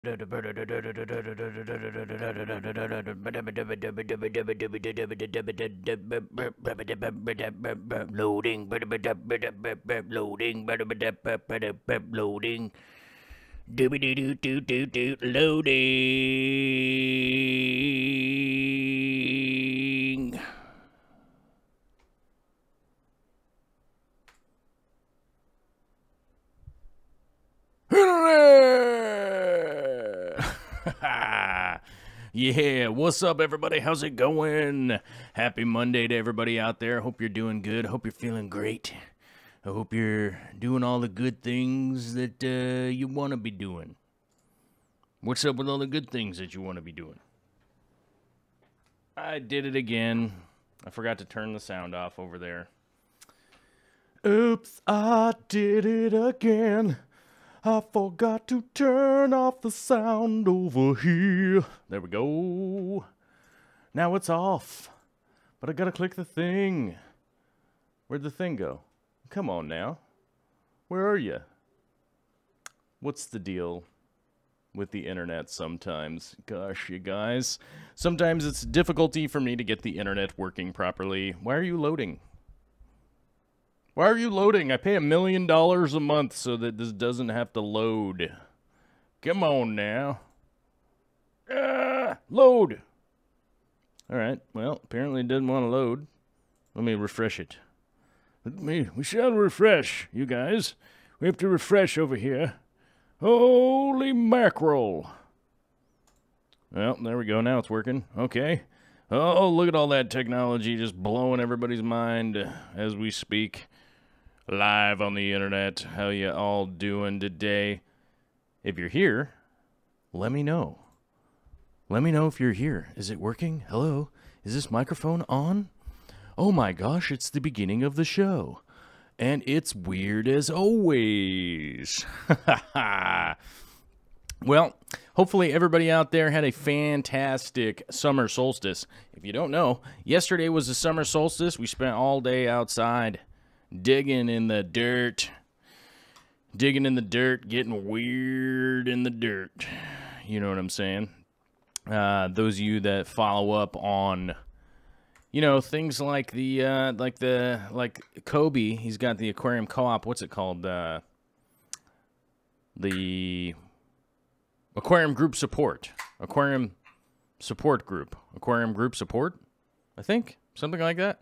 Loading, loading, loading, doobie doo doo doo doo, loading. Yeah, what's up, everybody? How's it going? Happy Monday to everybody out there. Hope you're doing good. Hope you're feeling great. I hope you're doing all the good things that you want to be doing. What's up with all the good things that you want to be doing? I did it again. I forgot to turn the sound off over there. Oops, I did it again. I forgot to turn off the sound over here. There we go. Now it's off. But I gotta click the thing. Where'd the thing go? Come on now. Where are you? What's the deal with the internet sometimes? Gosh, you guys. Sometimes it's difficulty for me to get the internet working properly. Why are you loading? Why are you loading? I pay $1 million a month so that this doesn't have to load. Come on now. Load. All right. Well, apparently it doesn't want to load. Let me refresh it. We shall refresh, you guys. We have to refresh over here. Holy mackerel. Well, there we go. Now it's working. Okay. Oh, look at all that technology just blowing everybody's mind as we speak. Live on the internet. How you all doing today? If you're here, let me know. Let me know if you're here. Is it working? Hello? Is this microphone on? Oh my gosh, it's the beginning of the show. And it's weird as always. Well, hopefully everybody out there had a fantastic summer solstice. If you don't know, yesterday was the summer solstice. We spent all day outside. Digging in the dirt, getting weird in the dirt. You know what I'm saying? Those of you that follow up on, you know, things like like Kobe. He's got the Aquarium Co-op. What's it called? The Aquarium Group Support. Aquarium Support Group. Aquarium Group Support. I think something like that.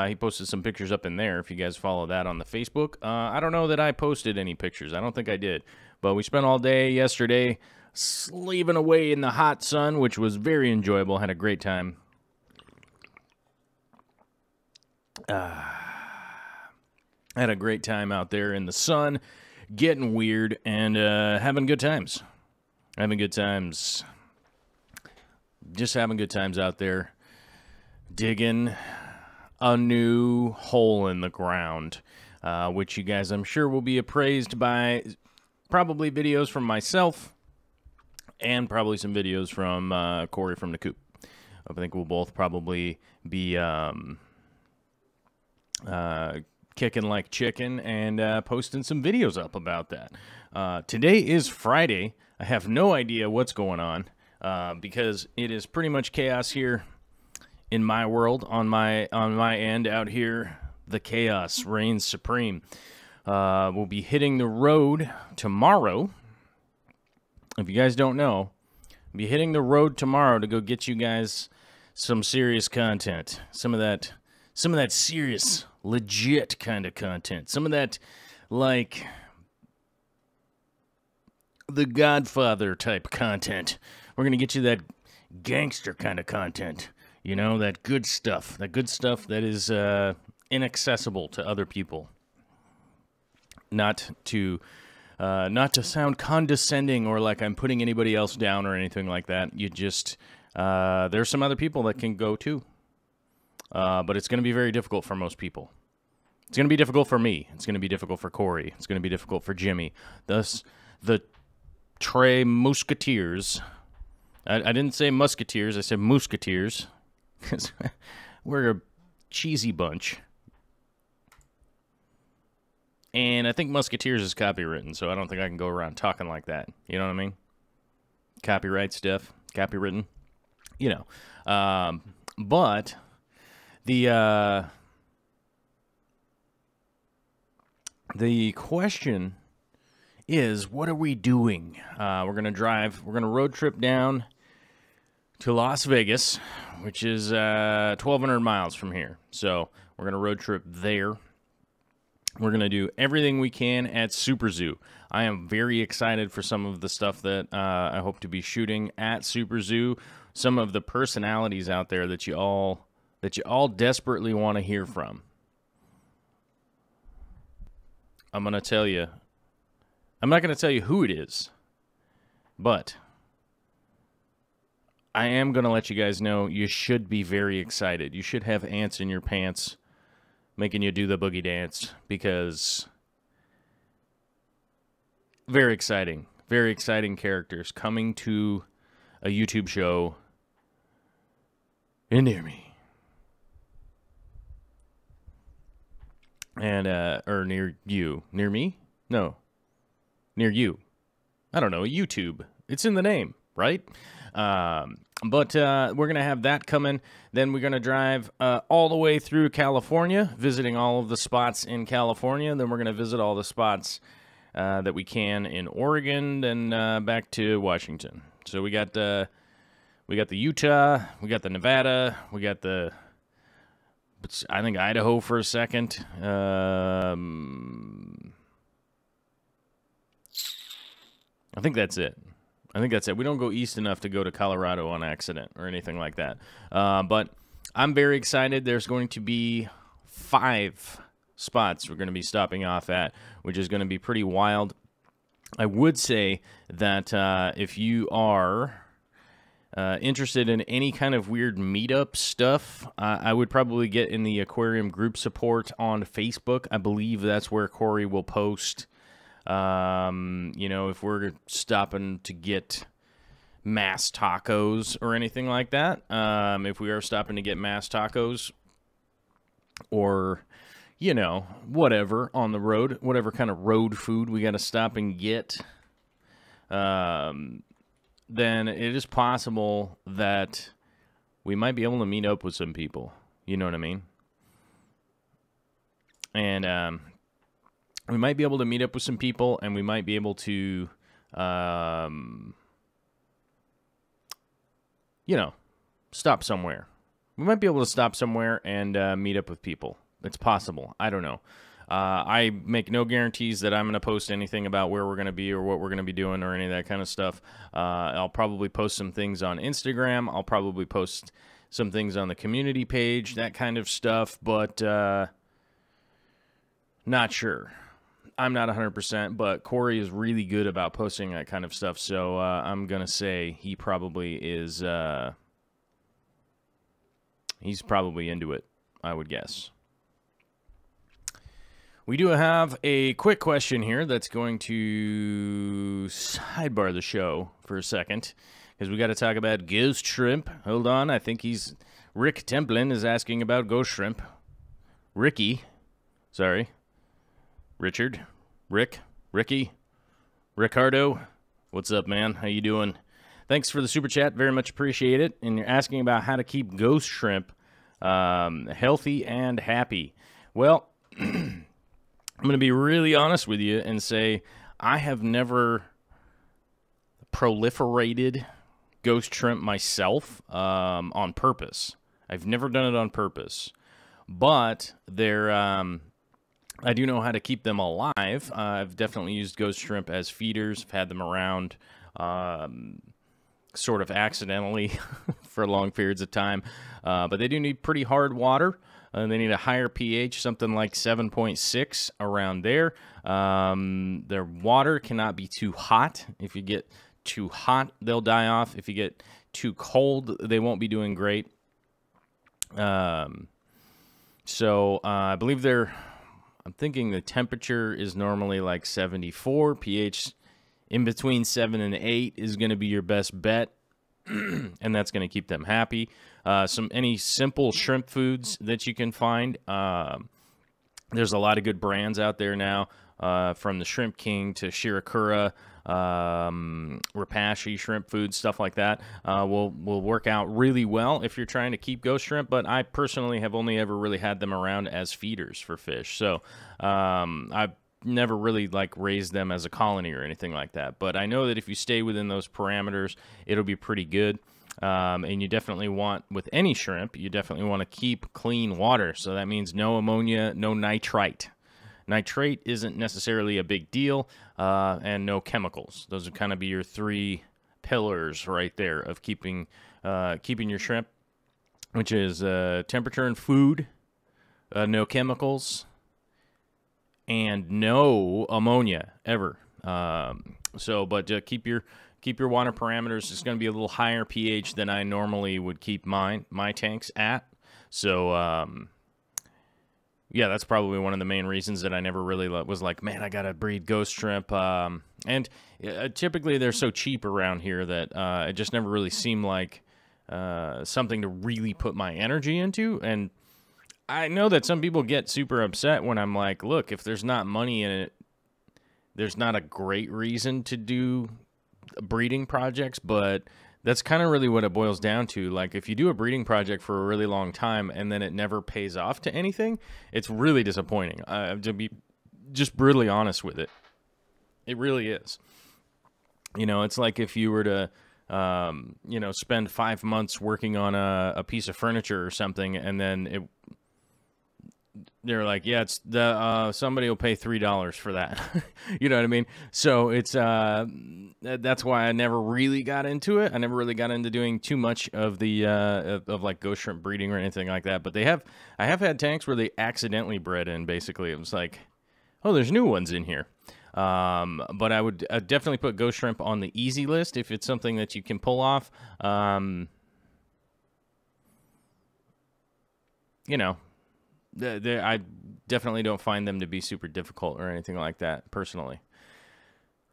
He posted some pictures up in there, if you guys follow that on the Facebook. I don't know that I posted any pictures. I don't think I did. But we spent all day yesterday slaving away in the hot sun, which was very enjoyable. Had a great time. Had a great time out there in the sun, getting weird, and having good times. Having good times. Just having good times out there. Digging a new hole in the ground, which you guys, I'm sure, will be appraised by probably videos from myself and probably some videos from Corey from the Coop. I think we'll both probably be kicking like chicken and posting some videos up about that. Today is Friday. I have no idea what's going on because it is pretty much chaos here. In my world, on my end out here, the chaos reigns supreme. We'll be hitting the road tomorrow. If you guys don't know, we'll be hitting the road tomorrow to go get you guys some serious content. Some of that serious, legit kind of content. Some of that, like, The Godfather type content. We're going to get you that gangster kind of content. You know, that good stuff that is inaccessible to other people. Not to sound condescending or like I'm putting anybody else down or anything like that. You just, there's some other people that can go too. But it's going to be very difficult for most people. It's going to be difficult for me. It's going to be difficult for Corey. It's going to be difficult for Jimmy. Thus, the Trey Musketeers. I didn't say Musketeers. I said Musketeers. Because we're a cheesy bunch. And I think Musketeers is copywritten, so I don't think I can go around talking like that. You know what I mean? copyright stuff, copywritten, you know. But the question is, what are we doing? We're going to road trip down to Las Vegas, which is 1,200 miles from here. So we're going to road trip there. We're going to do everything we can at Super Zoo. I am very excited for some of the stuff that I hope to be shooting at Super Zoo. Some of the personalities out there that you all desperately want to hear from. I'm going to tell you. I'm not going to tell you who it is, but I am going to let you guys know you should be very excited. You should have ants in your pants making you do the boogie dance, because very exciting characters coming to a YouTube show near me. And, or near you. Near me? No. Near you. I don't know, YouTube. It's in the name, right? But we're going to have that coming. Then we're going to drive all the way through California, visiting all of the spots in California. Then we're going to visit all the spots that we can in Oregon and back to Washington. So we got the Utah, we got the Nevada, we got the, I think, Idaho for a second. I think that's it. We don't go east enough to go to Colorado on accident or anything like that. But I'm very excited. There's going to be 5 spots we're going to be stopping off at, which is going to be pretty wild. I would say that if you are interested in any kind of weird meetup stuff, I would probably get in the Aquarium group support on Facebook. I believe that's where Corey will post. You know, if we're stopping to get mass tacos or anything like that, if we are stopping to get mass tacos or, you know, whatever on the road, whatever kind of road food we got to stop and get, then it is possible that we might be able to meet up with some people. You know what I mean? And, we might be able to meet up with some people, and we might be able to, you know, stop somewhere. We might be able to stop somewhere and meet up with people. It's possible. I don't know. I make no guarantees that I'm going to post anything about where we're going to be or what we're going to be doing or any of that kind of stuff. I'll probably post some things on Instagram. I'll probably post some things on the community page, that kind of stuff, but not sure. I'm not 100%, but Corey is really good about posting that kind of stuff, so I'm going to say he probably is, he's probably into it, I would guess. We do have a quick question here that's going to sidebar the show for a second, because we got to talk about ghost shrimp. Hold on, I think Rick Templin is asking about ghost shrimp. Ricky, sorry. Richard, Ricky, Ricardo, what's up, man? How you doing? Thanks for the super chat. Very much appreciate it. And you're asking about how to keep ghost shrimp healthy and happy. Well, I'm going to be really honest with you and say I have never proliferated ghost shrimp myself on purpose. I've never done it on purpose. But they're... I do know how to keep them alive. I've definitely used ghost shrimp as feeders. I've had them around sort of accidentally for long periods of time. But they do need pretty hard water. They need a higher pH, something like 7.6 around there. Their water cannot be too hot. If you get too hot, they'll die off. If you get too cold, they won't be doing great. So I believe I'm thinking the temperature is normally like 74. pH in between 7 and 8 is going to be your best bet, and that's going to keep them happy. Any simple shrimp foods that you can find. There's a lot of good brands out there now, from the Shrimp King to Shirakura. Repashy shrimp food, stuff like that, will work out really well if you're trying to keep ghost shrimp. But I personally have only ever really had them around as feeders for fish. So I've never really like raised them as a colony or anything like that. But I know that if you stay within those parameters, it'll be pretty good. And you definitely want, with any shrimp, you definitely want to keep clean water. So that means no ammonia, no nitrite. Nitrate isn't necessarily a big deal, and no chemicals. Those would kind of be your 3 pillars right there of keeping your shrimp, which is temperature and food, no chemicals, and no ammonia ever. But keep your water parameters. It's going to be a little higher pH than I normally would keep my tanks at. So yeah, that's probably one of the main reasons that I never really was like, man, I gotta breed ghost shrimp. And typically they're so cheap around here that it just never really seemed like something to really put my energy into. And I know that some people get super upset when I'm like, look, if there's not money in it, there's not a great reason to do breeding projects, but that's kind of really what it boils down to. Like, if you do a breeding project for a really long time and then it never pays off to anything, it's really disappointing. To be just brutally honest with it, it really is. You know, it's like if you were to, spend 5 months working on a piece of furniture or something, and then they're like, yeah, it's somebody will pay $3 for that. You know what I mean? So it's that's why I never really got into it. I never really got into doing too much of the of like ghost shrimp breeding or anything like that. But I have had tanks where they accidentally bred in. Basically, it was like, oh, there's new ones in here. But I would definitely put ghost shrimp on the easy list if it's something that you can pull off. I definitely don't find them to be super difficult or anything like that, personally.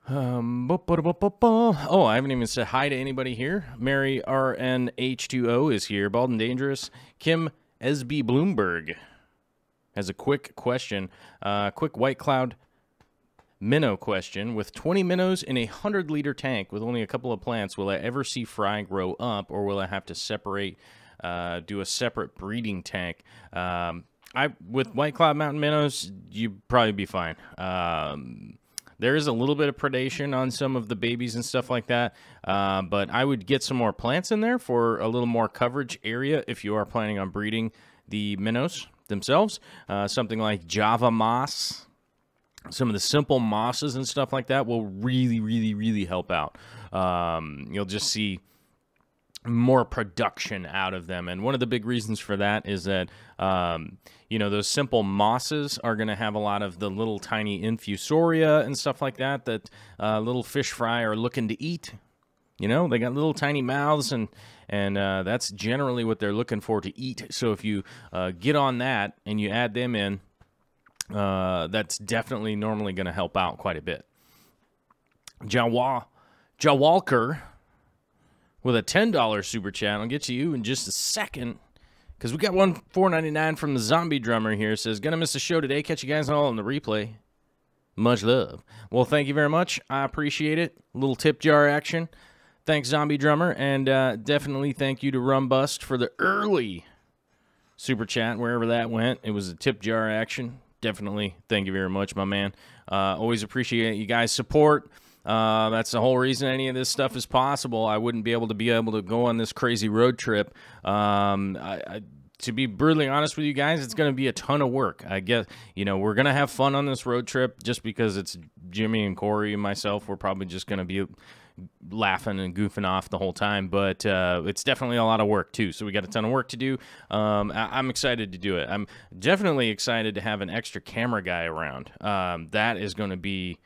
Oh, I haven't even said hi to anybody here. Mary RNH2O is here. Bald and Dangerous. Kim SB Bloomberg has a quick question. Quick White Cloud minnow question. With 20 minnows in a 100-liter tank with only a couple of plants, will I ever see fry grow up, or will I have to do a separate breeding tank? With White Cloud Mountain minnows, you'd probably be fine. There is a little bit of predation on some of the babies and stuff like that, but I would get some more plants in there for a little more coverage area if you are planning on breeding the minnows themselves. Something like Java moss, some of the simple mosses and stuff like that will really, really, really help out. You'll just see more production out of them. And one of the big reasons for that is that, those simple mosses are going to have a lot of the little tiny infusoria and stuff like that little fish fry are looking to eat. You know, they got little tiny mouths, and that's generally what they're looking for to eat. So if you get on that and you add them in, that's definitely normally going to help out quite a bit. Jawalker with a $10 super chat. I'll get to you in just a second, because we got one $4.99 from the Zombie Drummer here. It says, gonna miss the show today. Catch you guys all on the replay. Much love. Well, thank you very much. I appreciate it. A little tip jar action. Thanks, Zombie Drummer, and definitely thank you to Rumbust for the early super chat, wherever that went. It was a tip jar action. Definitely thank you very much, my man. Always appreciate you guys' support. That's the whole reason any of this stuff is possible. I wouldn't be able to go on this crazy road trip. To be brutally honest with you guys, it's going to be a ton of work. I guess, we're going to have fun on this road trip just because it's Jimmy and Corey and myself. We're probably just going to be laughing and goofing off the whole time, but it's definitely a lot of work too. So we got a ton of work to do. I'm excited to do it. I'm definitely excited to have an extra camera guy around. That is going to be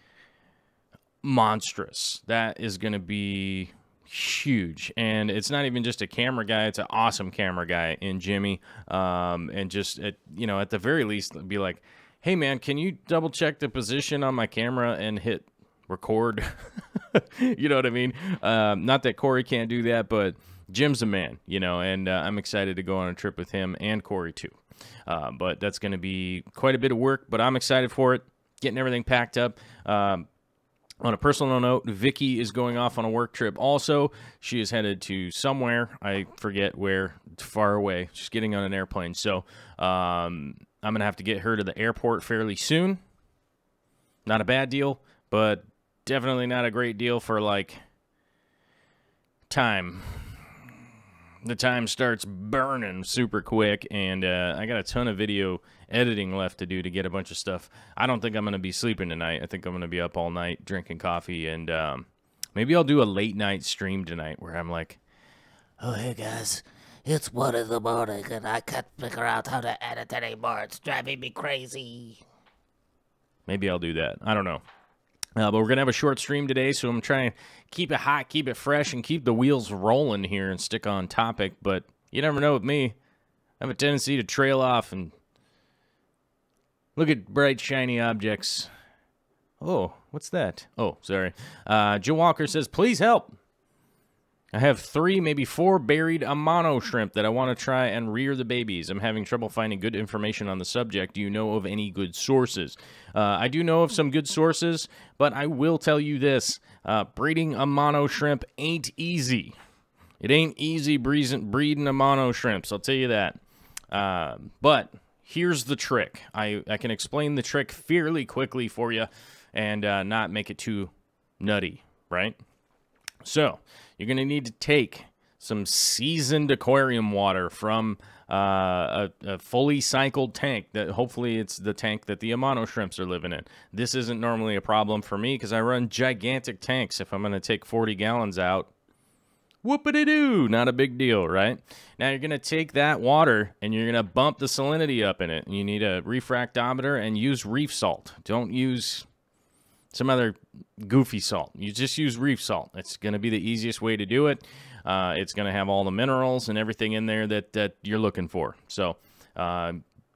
monstrous. That is going to be huge. And it's not even just a camera guy, it's an awesome camera guy in Jimmy. And just at the very least be like, hey man, can you double check the position on my camera and hit record? You know what I mean? Not that Corey can't do that, but Jim's a man, and I'm excited to go on a trip with him and Corey too. But that's going to be quite a bit of work, but I'm excited for it, getting everything packed up. On a personal note, Vicky is going off on a work trip also. She is headed to somewhere. I forget where. It's far away. She's getting on an airplane. So I'm going to have to get her to the airport fairly soon. Not a bad deal, but definitely not a great deal for, like, time. The time starts burning super quick, and I got a ton of video editing left to do to get a bunch of stuff. I don't think I'm going to be sleeping tonight. I think I'm going to be up all night drinking coffee, and maybe I'll do a late night stream tonight where I'm like, oh, hey, guys. It's 1 in the morning, and I can't figure out how to edit anymore. It's driving me crazy. maybe I'll do that. I don't know. But we're going to have a short stream today, so I'm trying to keep it hot, keep it fresh, and keep the wheels rolling here and stick on topic. But you never know with me. I have a tendency to trail off and look at bright, shiny objects. Oh, what's that? Oh, sorry. Joe Walker says, please help. I have 3, maybe 4 buried Amano shrimp that I want to try and rear the babies. I'm having trouble finding good information on the subject. Do you know of any good sources? I do know of some good sources, but I will tell you this. Breeding Amano shrimp ain't easy. It ain't easy breeding Amano shrimps, I'll tell you that. But here's the trick. I can explain the trick fairly quickly for you and not make it too nutty, right? So, you're going to need to take some seasoned aquarium water from a fully cycled tank. That hopefully it's the tank that the Amano shrimps are living in. This isn't normally a problem for me because I run gigantic tanks. If I'm going to take 40 gallons out, whoopity-doo, not a big deal, right? Now you're going to take that water and you're going to bump the salinity up in it. You need a refractometer and use reef salt. Don't use some other goofy salt. You just use reef salt. It's going to be the easiest way to do it. It's going to have all the minerals and everything in there that you're looking for. So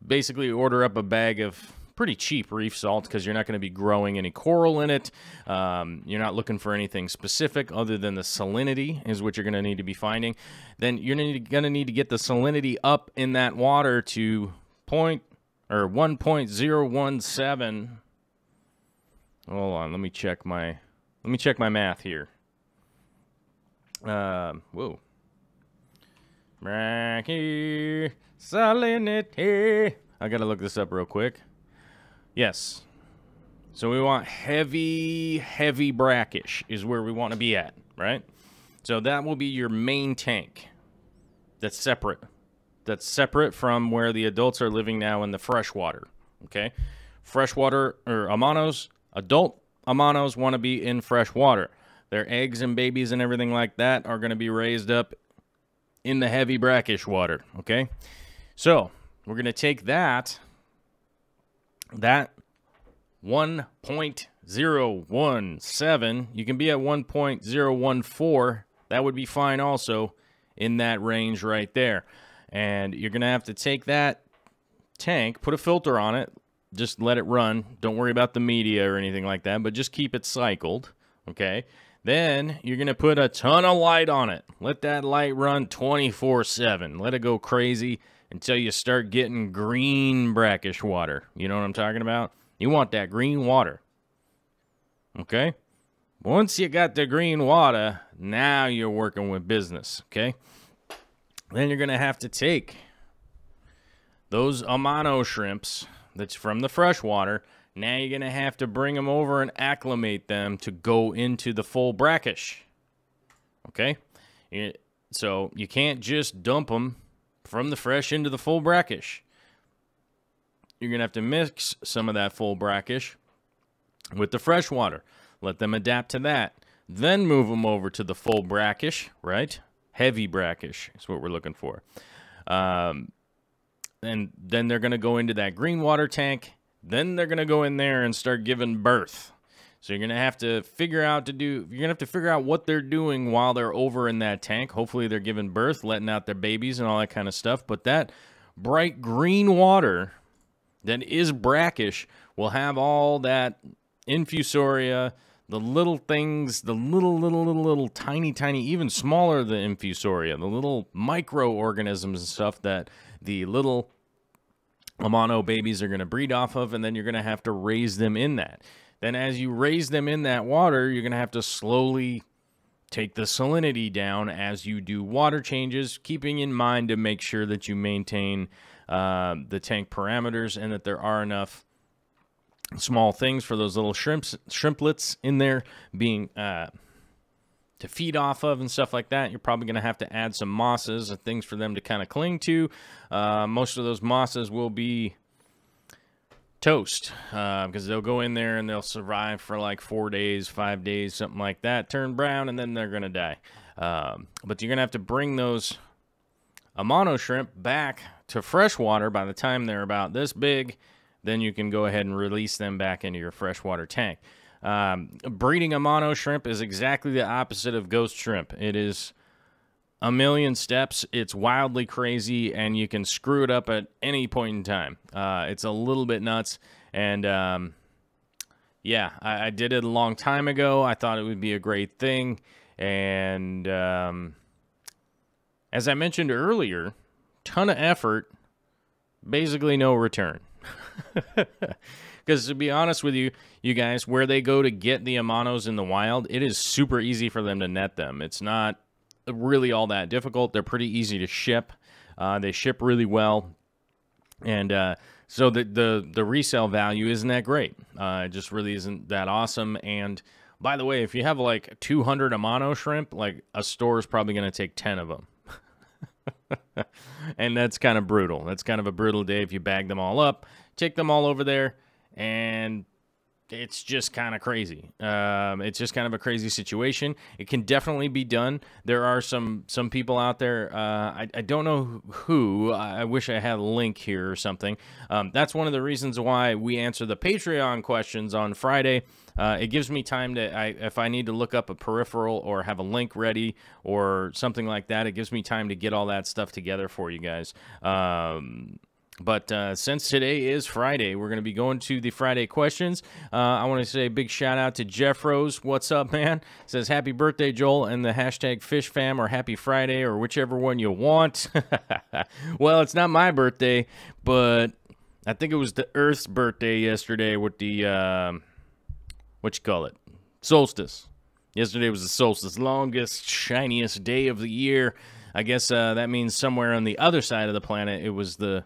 basically order up a bag of pretty cheap reef salt because you're not going to be growing any coral in it. You're not looking for anything specific other than the salinity is what you're going to need to be finding. Then you're going to need to get the salinity up in that water to 1.017. Hold on, let me check my math here. Whoa. Salinity. I gotta look this up real quick. Yes. So we want heavy brackish is where we want to be at, right? So that will be your main tank. That's separate. That's separate from where the adults are living now in the freshwater. Okay? Freshwater or Amanos. Adult Amanos want to be in fresh water. Their eggs and babies and everything like that are going to be raised up in the heavy brackish water, okay? So, we're going to take that 1.017, you can be at 1.014, that would be fine also in that range right there. And you're going to have to take that tank, put a filter on it, just let it run. Don't worry about the media or anything like that, but just keep it cycled, okay? Then you're going to put a ton of light on it. Let that light run 24/7. Let it go crazy until you start getting green brackish water. You know what I'm talking about? You want that green water, okay? Once you got the green water, now you're working with business, okay? Then you're going to have to take those Amano shrimps that's from the freshwater. Now you're going to have to bring them over and acclimate them to go into the full brackish. Okay? So you can't just dump them from the fresh into the full brackish. You're going to have to mix some of that full brackish with the freshwater. Let them adapt to that. Then move them over to the full brackish, right? Heavy brackish is what we're looking for. And then they're going to go into that green water tank. Then they're going to go in there and start giving birth. So you're going to have to figure out what they're doing while they're over in that tank. Hopefully they're giving birth, letting out their babies and all that kind of stuff. But that bright green water that is brackish will have all that infusoria, the little things, the little tiny, even smaller than infusoria, the little microorganisms and stuff that the little Amano babies are going to breed off of, and then you're going to have to raise them in that. then as you raise them in that water, you're going to have to slowly take the salinity down as you do water changes, keeping in mind to make sure that you maintain the tank parameters and that there are enough small things for those little shrimplets in there being to feed off of and stuff like that. You're probably going to have to add some mosses and things for them to kind of cling to. Most of those mosses will be toast because they'll go in there and they'll survive for like 4 days, 5 days, something like that, turn brown, and then they're going to die. But you're going to have to bring those Amano shrimp back to freshwater by the time they're about this big. Then you can go ahead and release them back into your freshwater tank. Breeding Amano shrimp is exactly the opposite of ghost shrimp. It is a million steps. It's wildly crazy, and you can screw it up at any point in time. It's a little bit nuts, and yeah, I did it a long time ago. I thought it would be a great thing, and as I mentioned earlier, ton of effort, basically no return. Because to be honest with you guys, where they go to get the Amanos in the wild, it is super easy for them to net them. It's not really all that difficult. They're pretty easy to ship. They ship really well. And so the resale value isn't that great. It just really isn't that awesome. And by the way, if you have like 200 Amano shrimp, like a store is probably going to take 10 of them. And that's kind of brutal. That's kind of a brutal day if you bag them all up, take them all over there, and it's just kind of crazy. It's just kind of a crazy situation. It can definitely be done. There are some people out there. I don't know who. I wish I had a link here or something. That's one of the reasons why we answer the Patreon questions on Friday. It gives me time to, if I need to look up a peripheral or have a link ready or something like that, it gives me time to get all that stuff together for you guys. But since today is Friday, we're going to be going to the Friday questions. I want to say a big shout out to Jeff Rose. What's up, man? Says, happy birthday, Joel, and the hashtag FishFam, or happy Friday, or whichever one you want. Well, it's not my birthday, but I think it was the Earth's birthday yesterday with the, what you call it? Solstice. Yesterday was the solstice, longest, shiniest day of the year. I guess that means somewhere on the other side of the planet, it was the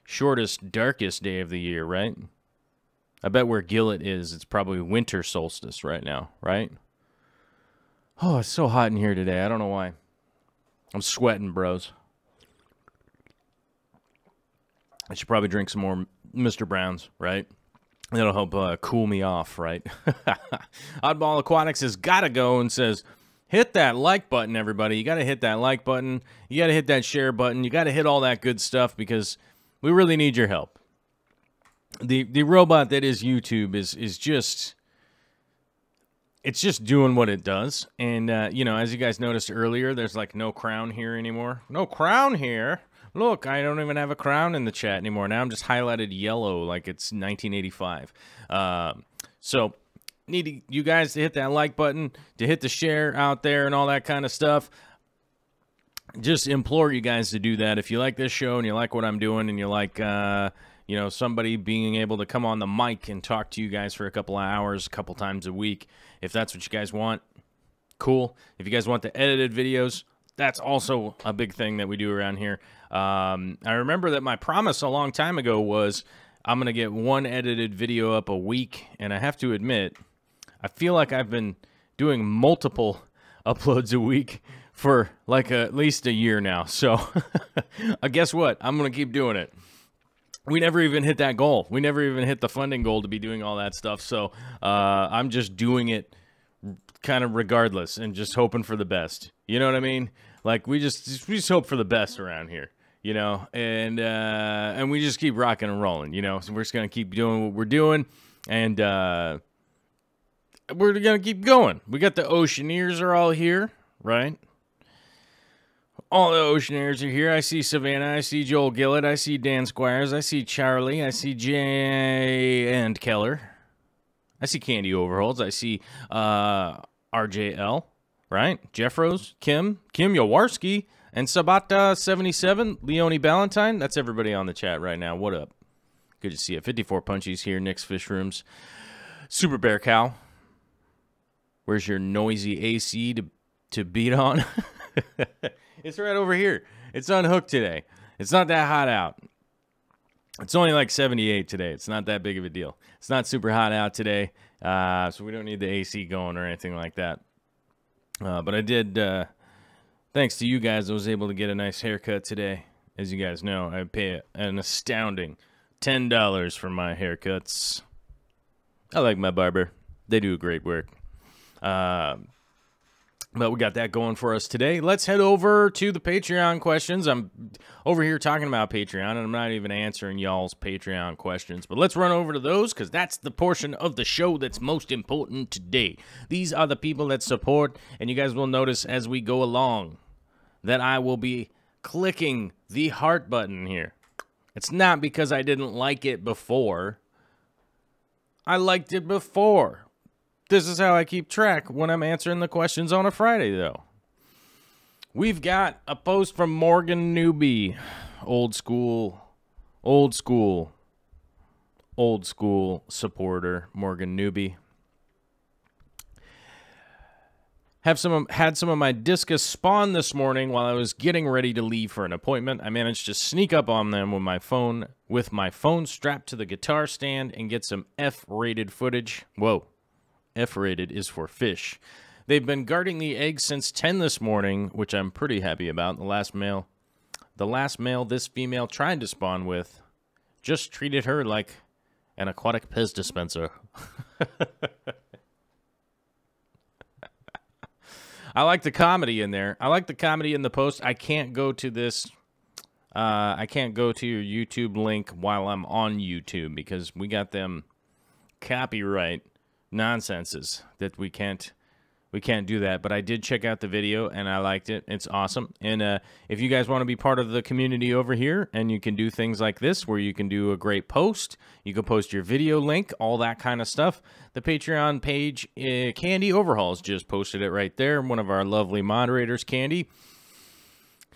shortest, darkest day of the year, right? I bet where Gillett is, it's probably winter solstice right now, right? Oh, it's so hot in here today. I don't know why. I'm sweating, bros. I should probably drink some more Mr. Browns, right? That'll help cool me off, right? Oddball Aquatics has got to go and says, hit that like button, everybody. You got to hit that like button. You got to hit that share button. You got to hit all that good stuff because we really need your help. The robot that is YouTube is just, it's just doing what it does. And, you know, as you guys noticed earlier, there's like no crown here anymore. No crown here. Look, I don't even have a crown in the chat anymore. Now I'm just highlighted yellow like it's 1985. So need you guys to hit that like button, to hit the share out there and all that kind of stuff. Just implore you guys to do that. If you like this show and you like what I'm doing and you like, you know, somebody being able to come on the mic and talk to you guys for a couple of hours, a couple times a week, if that's what you guys want, cool. If you guys want the edited videos, that's also a big thing that we do around here. I remember that my promise a long time ago was I'm going to get one edited video up a week, and I have to admit, I feel like I've been doing multiple uploads a week for like at least a year now. So guess what? I'm going to keep doing it. We never even hit that goal. We never even hit the funding goal to be doing all that stuff. So I'm just doing it kind of regardless and just hoping for the best. You know what I mean? Like we just hope for the best around here, you know, and we just keep rocking and rolling, you know. So we're just gonna keep doing what we're doing, and we're gonna keep going. We got the Oceaneers are all here, right? All the Oceaneers are here. I see Savannah. I see Joel Gillett. I see Dan Squires. I see Charlie. I see Jay and Keller. I see Candy Overholds. I see RJL. Right? Jeff Rose, Kim Yawarski, and Sabata77, Leonie Ballantyne. That's everybody on the chat right now. What up? Good to see you. 54 Punchies here, Nick's Fish Rooms. Super Bear Cow, where's your noisy AC to beat on? It's right over here. It's unhooked today. It's not that hot out. It's only like 78 today. It's not that big of a deal. It's not super hot out today, so we don't need the AC going or anything like that. But I did, thanks to you guys, I was able to get a nice haircut today. As you guys know, I pay an astounding $10 for my haircuts. I like my barber. They do great work. But we got that going for us today. Let's head over to the Patreon questions. I'm over here talking about Patreon, and I'm not even answering y'all's Patreon questions. But let's run over to those, because that's the portion of the show that's most important today. These are the people that support, and you guys will notice as we go along that I will be clicking the heart button here. It's not because I didn't like it before. I liked it before. This is how I keep track when I'm answering the questions on a Friday, though. We've got a post from Morgan Newby. Old school supporter, Morgan Newby. Had some of my discus spawn this morning while I was getting ready to leave for an appointment. I managed to sneak up on them with my phone strapped to the guitar stand and get some F-rated footage. Whoa. F-rated is for fish. They've been guarding the eggs since 10 this morning, which I'm pretty happy about. The last male this female tried to spawn with just treated her like an aquatic Pez dispenser. I like the comedy in there. I like the comedy in the post. I can't go to this. I can't go to your YouTube link while I'm on YouTube because we got them copyright nonsenses that we can't do that. But I did check out the video and I liked it. It's awesome. And if you guys want to be part of the community over here and you can do things like this where you can do a great post, you can post your video link, all that kind of stuff. The Patreon page, Candy Overhauls just posted it right there. One of our lovely moderators, Candy,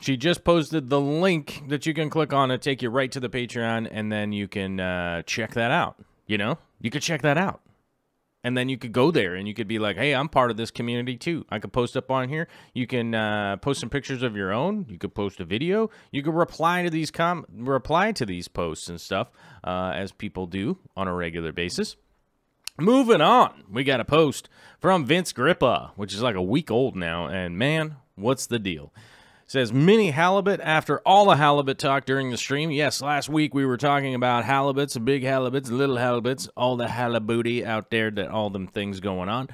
she just posted the link that you can click on to take you right to the Patreon, and then you can check that out. You know, you could check that out. And then you could go there and you could be like, hey, I'm part of this community too. I could post up on here. You can post some pictures of your own. You could post a video. You could reply to these posts and stuff as people do on a regular basis. Moving on, we got a post from Vince Grippa, which is like a week old now. And man, what's the deal? Says, mini halibut after all the halibut talk during the stream. Yes, last week we were talking about halibuts, big halibuts, little halibuts, all the halibooty out there, that all them things going on.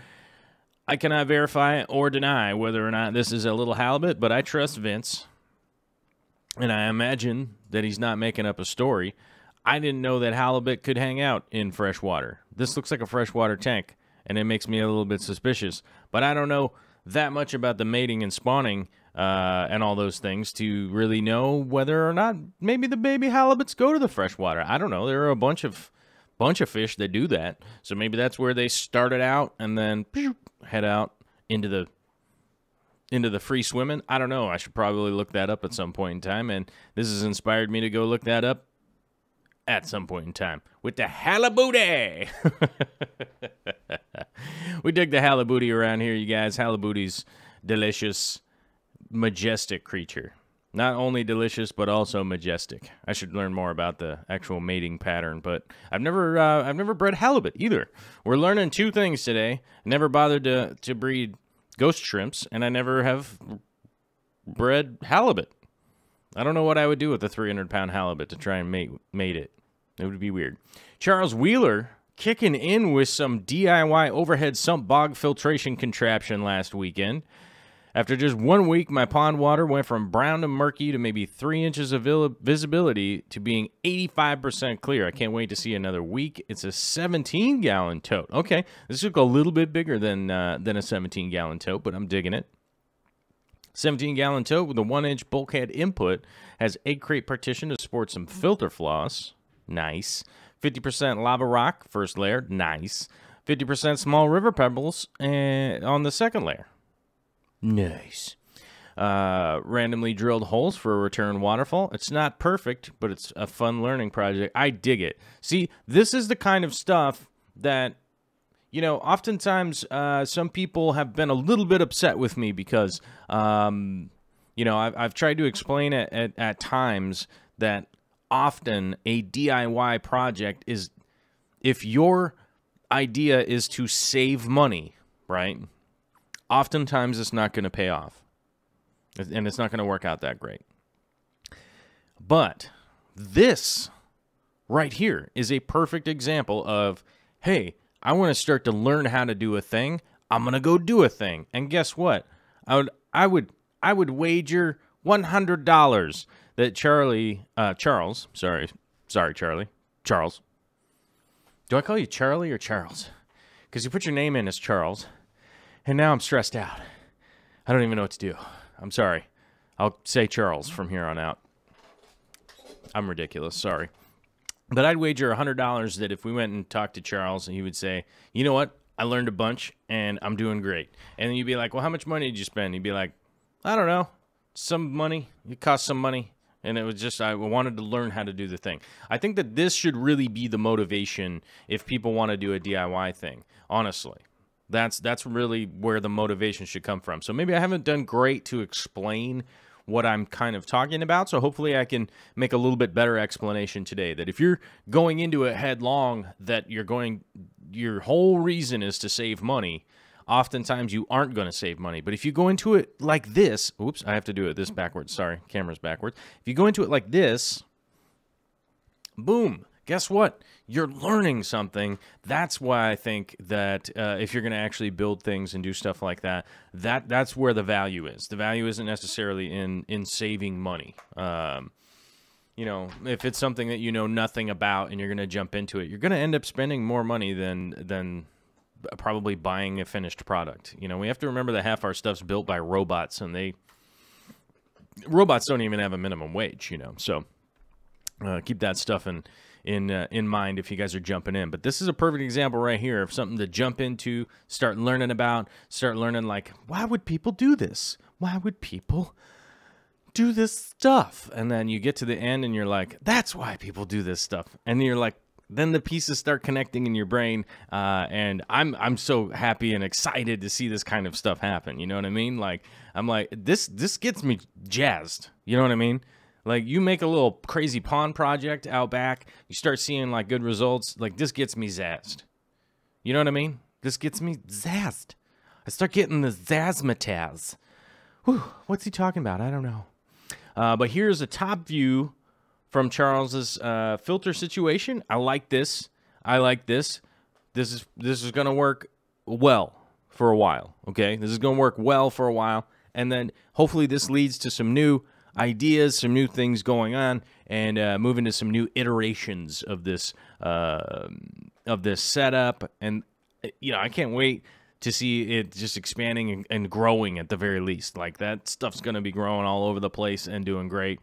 I cannot verify or deny whether or not this is a little halibut, but I trust Vince. And I imagine that he's not making up a story. I didn't know that halibut could hang out in fresh water. This looks like a freshwater tank, and it makes me a little bit suspicious. But I don't know that much about the mating and spawning and all those things to really know whether or not maybe the baby halibuts go to the freshwater. I don't know. There are a bunch of fish that do that. So maybe that's where they started out and then head out into the free swimming. I don't know. I should probably look that up at some point in time. And this has inspired me to go look that up at some point in time with the halibooty. We dig the halibooty around here, you guys. Halibooty's delicious, majestic creature. Not only delicious, but also majestic. I should learn more about the actual mating pattern, but I've never bred halibut either. We're learning two things today. I never bothered to breed ghost shrimps, and I never have bred halibut. I don't know what I would do with a 300-pound halibut to try and mate it. It would be weird. Charles Wheeler kicking in with some DIY overhead sump bog filtration contraption last weekend. After just 1 week, my pond water went from brown to murky to maybe 3 inches of visibility to being 85% clear. I can't wait to see another week. It's a 17-gallon tote. Okay, this took a little bit bigger than a 17-gallon tote, but I'm digging it. 17-gallon tote with a 1-inch bulkhead input, has egg crate partition to support some filter floss. Nice. 50% lava rock, first layer. Nice. 50% small river pebbles on the second layer. Nice. Randomly drilled holes for a return waterfall. It's not perfect, but it's a fun learning project. I dig it. See, this is the kind of stuff that oftentimes some people have been a little bit upset with me because, I've tried to explain it at times that often a DIY project is, if your idea is to save money, right? Oftentimes it's not going to pay off, and it's not going to work out that great. But this right here is a perfect example of, hey, I want to start to learn how to do a thing. I'm going to go do a thing. And guess what? I would wager $100 that Charles. Do I call you Charlie or Charles? Because you put your name in as Charles, and now I'm stressed out. I don't even know what to do. I'm sorry. I'll say Charles from here on out. I'm ridiculous. Sorry. But I'd wager $100 that if we went and talked to Charles, and he would say, you know what? I learned a bunch, and I'm doing great. And then you'd be like, well, how much money did you spend? He'd be like, I don't know. Some money. It cost some money. And it was just, I wanted to learn how to do the thing. I think that this should really be the motivation if people want to do a DIY thing, honestly. That's really where the motivation should come from. So maybe I haven't done great to explain what I'm kind of talking about, so hopefully I can make a little bit better explanation today. That if you're going into it headlong, that your whole reason is to save money, oftentimes you aren't going to save money. But if you go into it like this, oops, I have to do it this backwards. Sorry, camera's backwards. If you go into it like this, boom, guess what? You're learning something. That's why I think that if you're going to actually build things and do stuff like that, that's where the value is. The value isn't necessarily in saving money. If it's something that you know nothing about and you're going to jump into it, you're going to end up spending more money than probably buying a finished product. We have to remember that half our stuff's built by robots, and robots don't even have a minimum wage. So keep that stuff in mind if you guys are jumping in. But this is a perfect example right here of something to jump into, start learning about, start learning like, why would people do this? Why would people do this stuff? And then you get to the end and you're like, that's why people do this stuff. And you're like, then the pieces start connecting in your brain, and I'm so happy and excited to see this kind of stuff happen. You know what I mean? Like, I'm like, this gets me jazzed. You know what I mean? Like, you make a little crazy pond project out back, you start seeing like good results. Like, this gets me zazzed. You know what I mean? This gets me zazzed. I start getting the zazzmatazz. Whew, what's he talking about? I don't know. But here's a top view from Charles's filter situation. I like this. This is going to work well for a while, okay? This is going to work well for a while, and then hopefully this leads to some new ideas, some new things going on, and move into some new iterations of this setup. And I can't wait to see it just expanding and growing at the very least. Like, that stuff's going to be growing all over the place and doing great.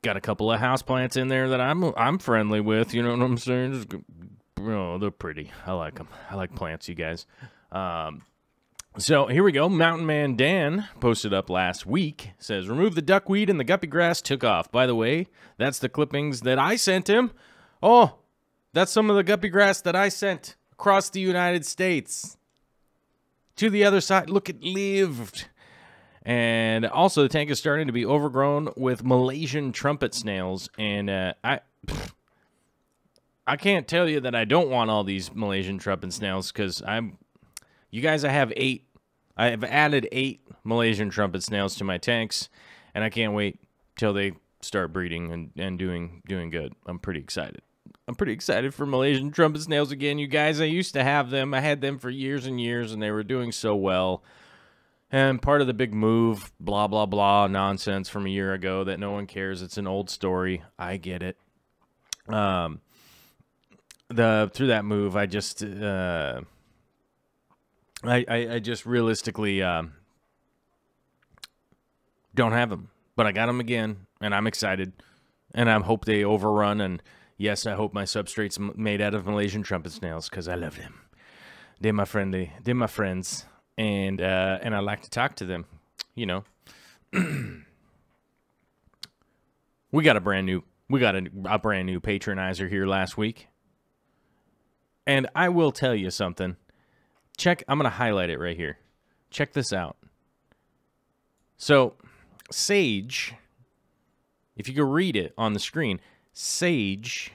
Got a couple of houseplants in there that I'm friendly with. You know what I'm saying? They're pretty. I like them. I like plants, you guys. So here we go. Mountain Man Dan posted up last week. Says, remove the duckweed and the guppy grass took off. By the way, that's the clippings that I sent him. Oh, that's some of the guppy grass that I sent across the United States. To the other side. Look, it lived. And also, the tank is starting to be overgrown with Malaysian trumpet snails. And I can't tell you that I don't want all these Malaysian trumpet snails, because you guys, I have 8. I have added 8 Malaysian trumpet snails to my tanks, and I can't wait till they start breeding and doing good. I'm pretty excited. I'm pretty excited for Malaysian trumpet snails again, you guys. I used to have them. I had them for years and years, and they were doing so well. And part of the big move, blah, blah, blah, nonsense from a year ago that no one cares. It's an old story. I get it. Through that move, I just I just realistically don't have them. But I got them again, and I'm excited. And I hope they overrun. And yes, I hope my substrate's made out of Malaysian trumpet snails, because I love them. They're my friends. And I like to talk to them, We got a brand new patronizer here last week. And I will tell you something. I'm going to highlight it right here. Check this out. So, Sage, if you go read it on the screen, Sage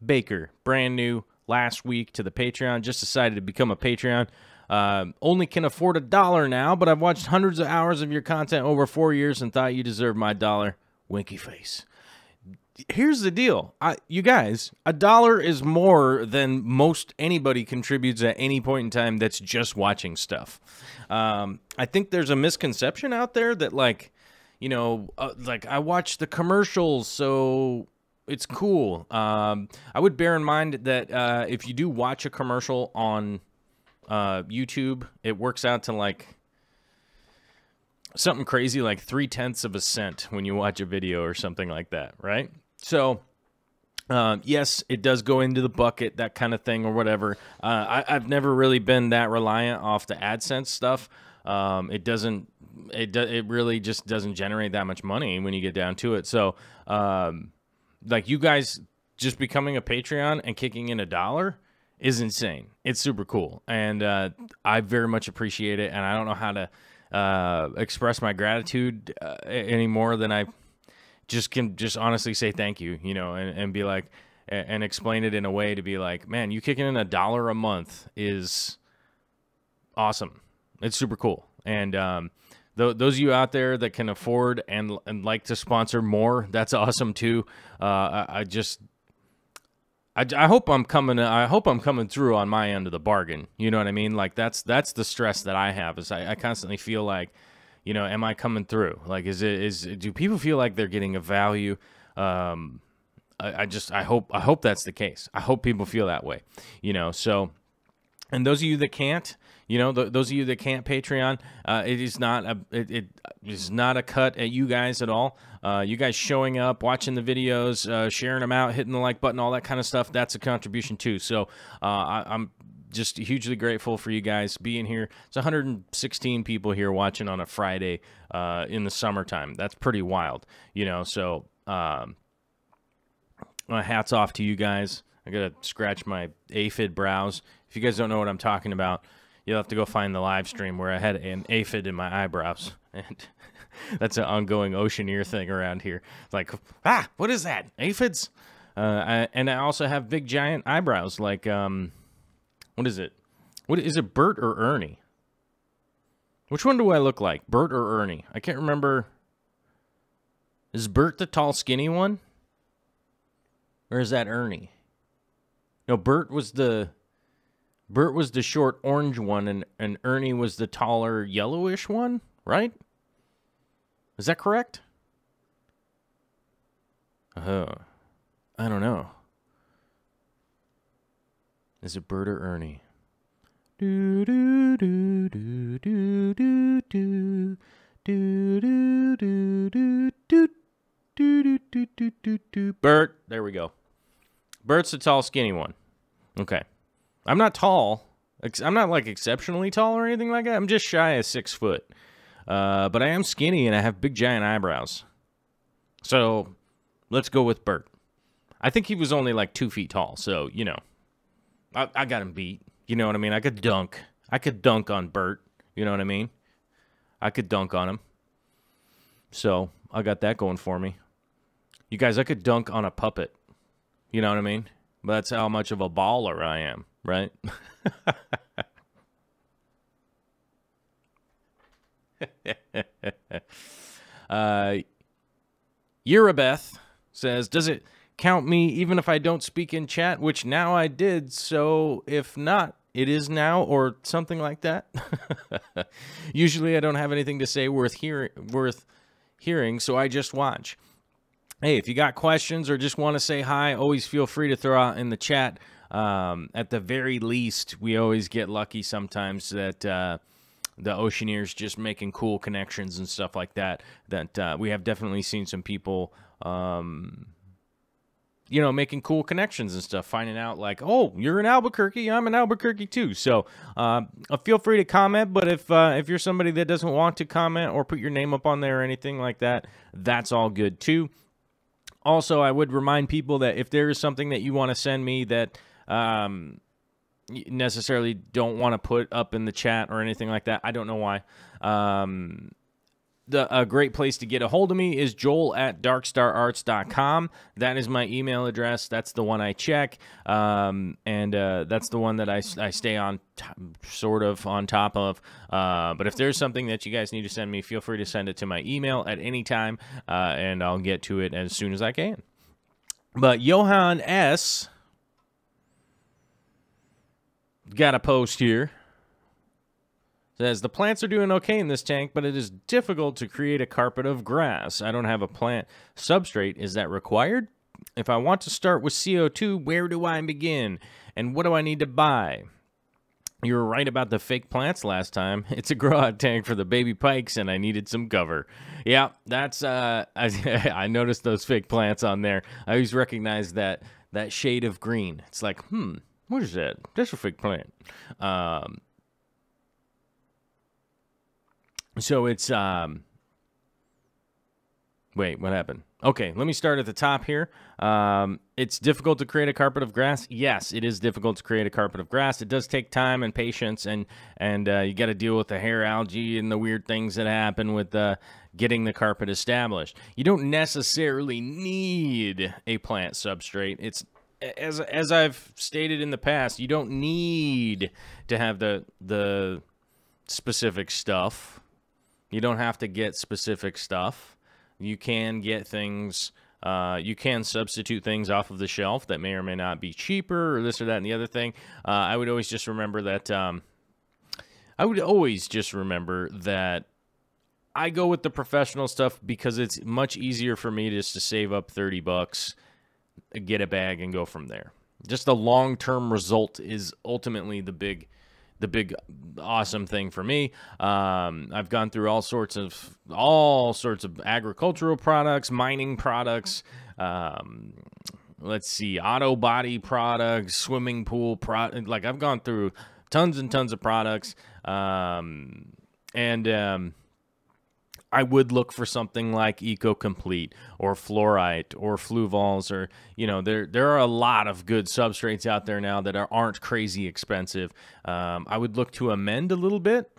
Baker, brand new, last week to the Patreon, just decided to become a Patreon. Only can afford $1 now, but I've watched hundreds of hours of your content over 4 years and thought you deserved my $1. Winky face. Here's the deal. You guys, $1 is more than most anybody contributes at any point in time that's just watching stuff. I think there's a misconception out there that, like, you know, like I watch the commercials, so it's cool. I would bear in mind that if you do watch a commercial on YouTube, it works out to like something crazy like 0.3 of a cent when you watch a video or something like that, right? So, yes, it does go into the bucket, that kind of thing or whatever. I've never really been that reliant off the AdSense stuff. It really just doesn't generate that much money when you get down to it. So, like you guys just becoming a Patreon and kicking in $1 is insane. It's super cool. And I very much appreciate it. And I don't know how to express my gratitude any more than I can honestly say thank you, you know, and be like, and explain it in a way to be like, man, you kicking in $1 a month is awesome. It's super cool. And those of you out there that can afford and like to sponsor more, that's awesome too. I hope I'm coming through on my end of the bargain. You know what I mean? Like that's the stress that I have is I constantly feel like, you know, am I coming through? Like, do people feel like they're getting a value? I hope that's the case. I hope people feel that way, you know? So, and those of you that can't, you know, those of you that can't Patreon, it is not a cut at you guys at all. You guys showing up, watching the videos, sharing them out, hitting the like button, all that kind of stuff, that's a contribution too. So I'm just hugely grateful for you guys being here. It's 116 people here watching on a Friday in the summertime. That's pretty wild, you know. So hats off to you guys. I got to scratch my aphid brows. If you guys don't know what I'm talking about, you'll have to go find the live stream where I had an aphid in my eyebrows. And that's an ongoing Oceaneer thing around here. Like, what is that? Aphids? And I also have big, giant eyebrows. Like, what is it? What is it, Bert or Ernie? Which one do I look like, Bert or Ernie? I can't remember. Is Bert the tall, skinny one? Or is that Ernie? No, Bert was the short orange one, and Ernie was the taller yellowish one, right? Is that correct? I don't know. Is it Bert or Ernie? Do do do do do do do do do do do do do do do do. Bert, there we go. Bert's the tall, skinny one. Okay. I'm not tall. I'm not like exceptionally tall or anything like that. I'm just shy of 6 foot. But I am skinny and I have big giant eyebrows. So let's go with Bert. I think he was only like 2 feet tall. So, you know, I got him beat. You know what I mean? I could dunk. I could dunk on Bert. You know what I mean? I could dunk on him. So I got that going for me. You guys, I could dunk on a puppet. You know what I mean? That's how much of a baller I am, right? Eurabeth says, does it count me even if I don't speak in chat? Which now I did, so if not, it is now, or something like that. Usually I don't have anything to say worth hearing, so I just watch. Hey, if you got questions or just want to say hi, always feel free to throw out in the chat. At the very least, we always get lucky sometimes that the Oceaneers just making cool connections and stuff like that. That we have definitely seen some people, you know, making cool connections and stuff, finding out like, oh, you're in Albuquerque, I'm in Albuquerque too. So feel free to comment, but if you're somebody that doesn't want to comment or put your name up on there or anything like that, that's all good too. Also, I would remind people that if there is something that you want to send me that necessarily don't want to put up in the chat or anything like that. I don't know why. A great place to get a hold of me is joel@darkstararts.com. That is my email address. That's the one I check, and that's the one that I stay on sort of on top of. But if there's something that you guys need to send me, feel free to send it to my email at any time, and I'll get to it as soon as I can. But Johan S. got a post here. Says, the plants are doing okay in this tank, but it is difficult to create a carpet of grass. I don't have a plant substrate. Is that required? If I want to start with CO2, where do I begin? And what do I need to buy? You were right about the fake plants last time. It's a grow-out tank for the baby pikes, and I needed some cover. Yeah, that's, I noticed those fake plants on there. I always recognize that shade of green. It's like, what is that? That's a fake plant. So it's, wait, what happened? Okay, let me start at the top here. It's difficult to create a carpet of grass. Yes, it is difficult to create a carpet of grass. It does take time and patience, and you got to deal with the hair algae and the weird things that happen with getting the carpet established. You don't necessarily need a plant substrate. It's as I've stated in the past, you don't need to have the specific stuff. You don't have to get specific stuff. You can get things, you can substitute things off of the shelf that may or may not be cheaper or this or that and the other thing. I would always just remember that, I go with the professional stuff because it's much easier for me just to save up $30, get a bag, and go from there. Just the long-term result is ultimately the big awesome thing for me. I've gone through all sorts of agricultural products, mining products, let's see, auto body products, swimming pool product. Like, I've gone through tons and tons of products, I would look for something like Eco-Complete or Fluorite or Fluvols, or, you know, there are a lot of good substrates out there now that aren't crazy expensive. I would look to amend a little bit,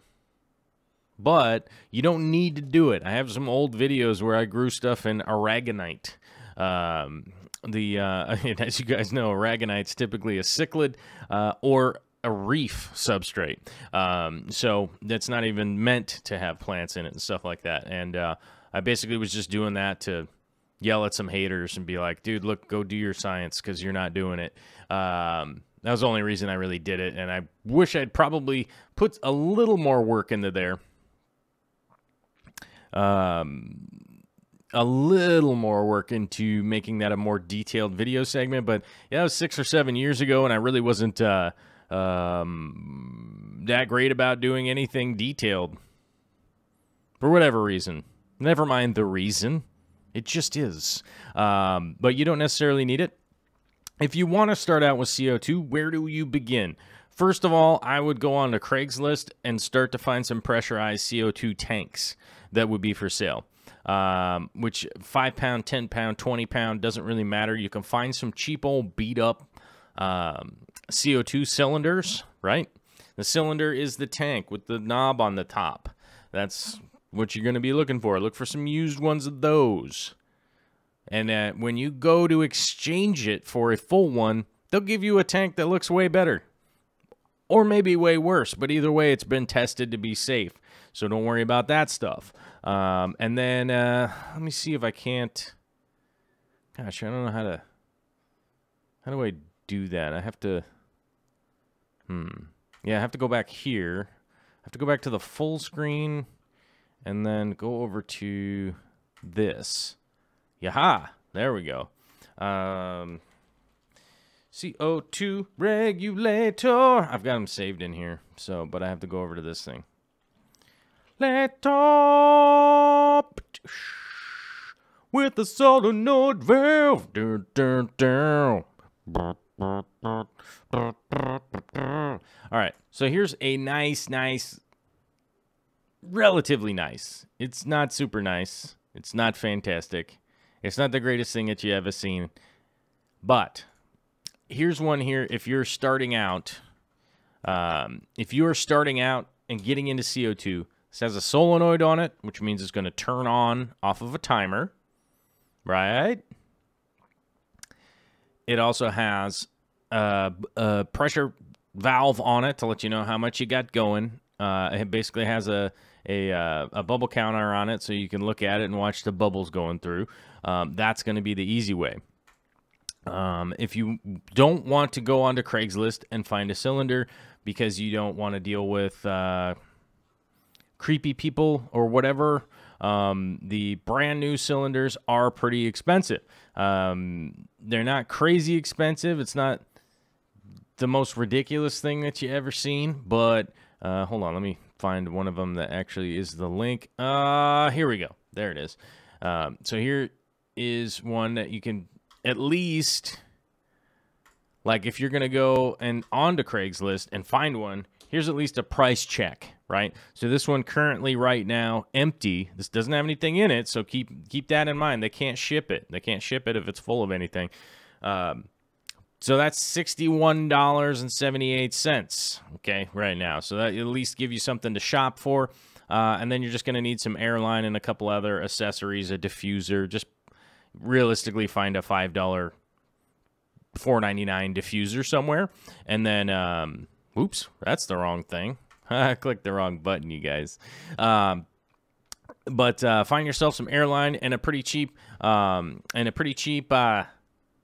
but you don't need to do it. I have some old videos where I grew stuff in aragonite. As you guys know, aragonite's typically a cichlid or a reef substrate, so that's not even meant to have plants in it and stuff like that. And I basically was just doing that to yell at some haters and be like, dude, look, go do your science because you're not doing it. That was the only reason I really did it, and I wish I'd probably put a little more work into there. A little more work into making that a more detailed video segment, but yeah, that was 6 or 7 years ago, and I really wasn't that great about doing anything detailed for whatever reason. Never mind the reason, it just is. But you don't necessarily need it. If you want to start out with CO2, where do you begin? First of all, I would go on to Craigslist and start to find some pressurized CO2 tanks that would be for sale. Which 5 pound, 10 pound, 20 pound, doesn't really matter. You can find some cheap old beat up CO2 cylinders, right? The cylinder is the tank with the knob on the top. That's what you're going to be looking for. Look for some used ones of those. And when you go to exchange it for a full one, they'll give you a tank that looks way better. Or maybe way worse, but either way, it's been tested to be safe. So don't worry about that stuff. And then, let me see if I can't... Gosh, I don't know how to... How do I do that? I have to... Yeah, I have to go back here. I have to go back to the full screen and then go over to this. Yaha! There we go. CO2 regulator. I've got them saved in here, so, but I have to go over to this thing. Laptop with the solenoid valve. All right, so here's a nice, relatively nice. It's not super nice. It's not fantastic. It's not the greatest thing that you ever seen. But here's one here. If you're starting out If you are starting out and getting into CO2, this has a solenoid on it, which means it's going to turn on off of a timer, right? It also has a pressure valve on it to let you know how much you got going. It basically has a bubble counter on it, so you can look at it and watch the bubbles going through. That's going to be the easy way. If you don't want to go onto Craigslist and find a cylinder because you don't want to deal with creepy people or whatever, the brand new cylinders are pretty expensive. They're not crazy expensive. It's not the most ridiculous thing that you ever seen, but hold on, let me find one of them that actually is the link. Here we go. There it is. So here is one that you can at least, like, if you're going to go and onto Craigslist and find one, here's at least a price check, right? So this one currently right now empty. This doesn't have anything in it, so keep that in mind. They can't ship it. They can't ship it if it's full of anything. So that's $61.78, okay, right now. So that at least give you something to shop for. And then you're just going to need some airline and a couple other accessories, a diffuser. Just realistically find a $5, $4.99 diffuser somewhere. And then, oops, that's the wrong thing. I clicked the wrong button, you guys. But find yourself some airline and a pretty cheap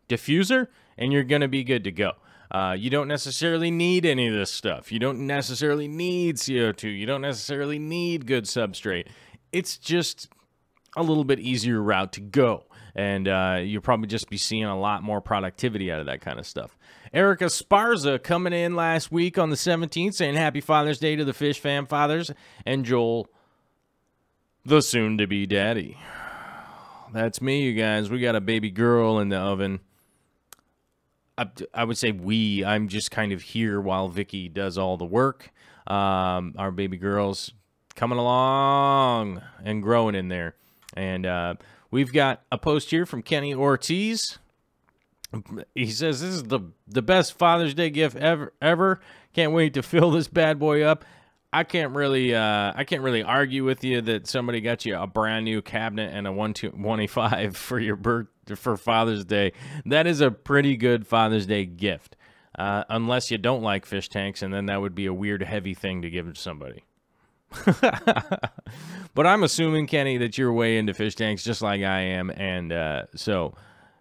diffuser, and you're going to be good to go. You don't necessarily need any of this stuff. You don't necessarily need CO2. You don't necessarily need good substrate. It's just a little bit easier route to go. And you'll probably just be seeing a lot more productivity out of that kind of stuff. Erica Sparza coming in last week on the 17th saying Happy Father's Day to the Fish Fam Fathers and Joel, the soon-to-be daddy. That's me, you guys. We got a baby girl in the oven. I would say I'm just kind of here while Vicky does all the work. Our baby girl's coming along and growing in there. And we've got a post here from Kenny Ortiz. He says, this is the best Father's Day gift ever. Can't wait to fill this bad boy up. I can't really argue with you that somebody got you a brand new cabinet and a 125 for Father's Day. That is a pretty good Father's Day gift, unless you don't like fish tanks, and then that would be a weird, heavy thing to give to somebody. But I'm assuming, Kenny, that you're way into fish tanks just like I am, and so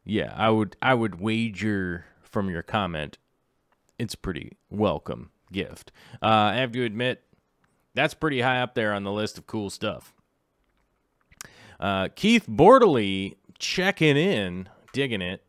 yeah, I would wager from your comment, it's a pretty welcome gift. I have to admit, that's pretty high up there on the list of cool stuff. Keith Bordeley checking in, digging it.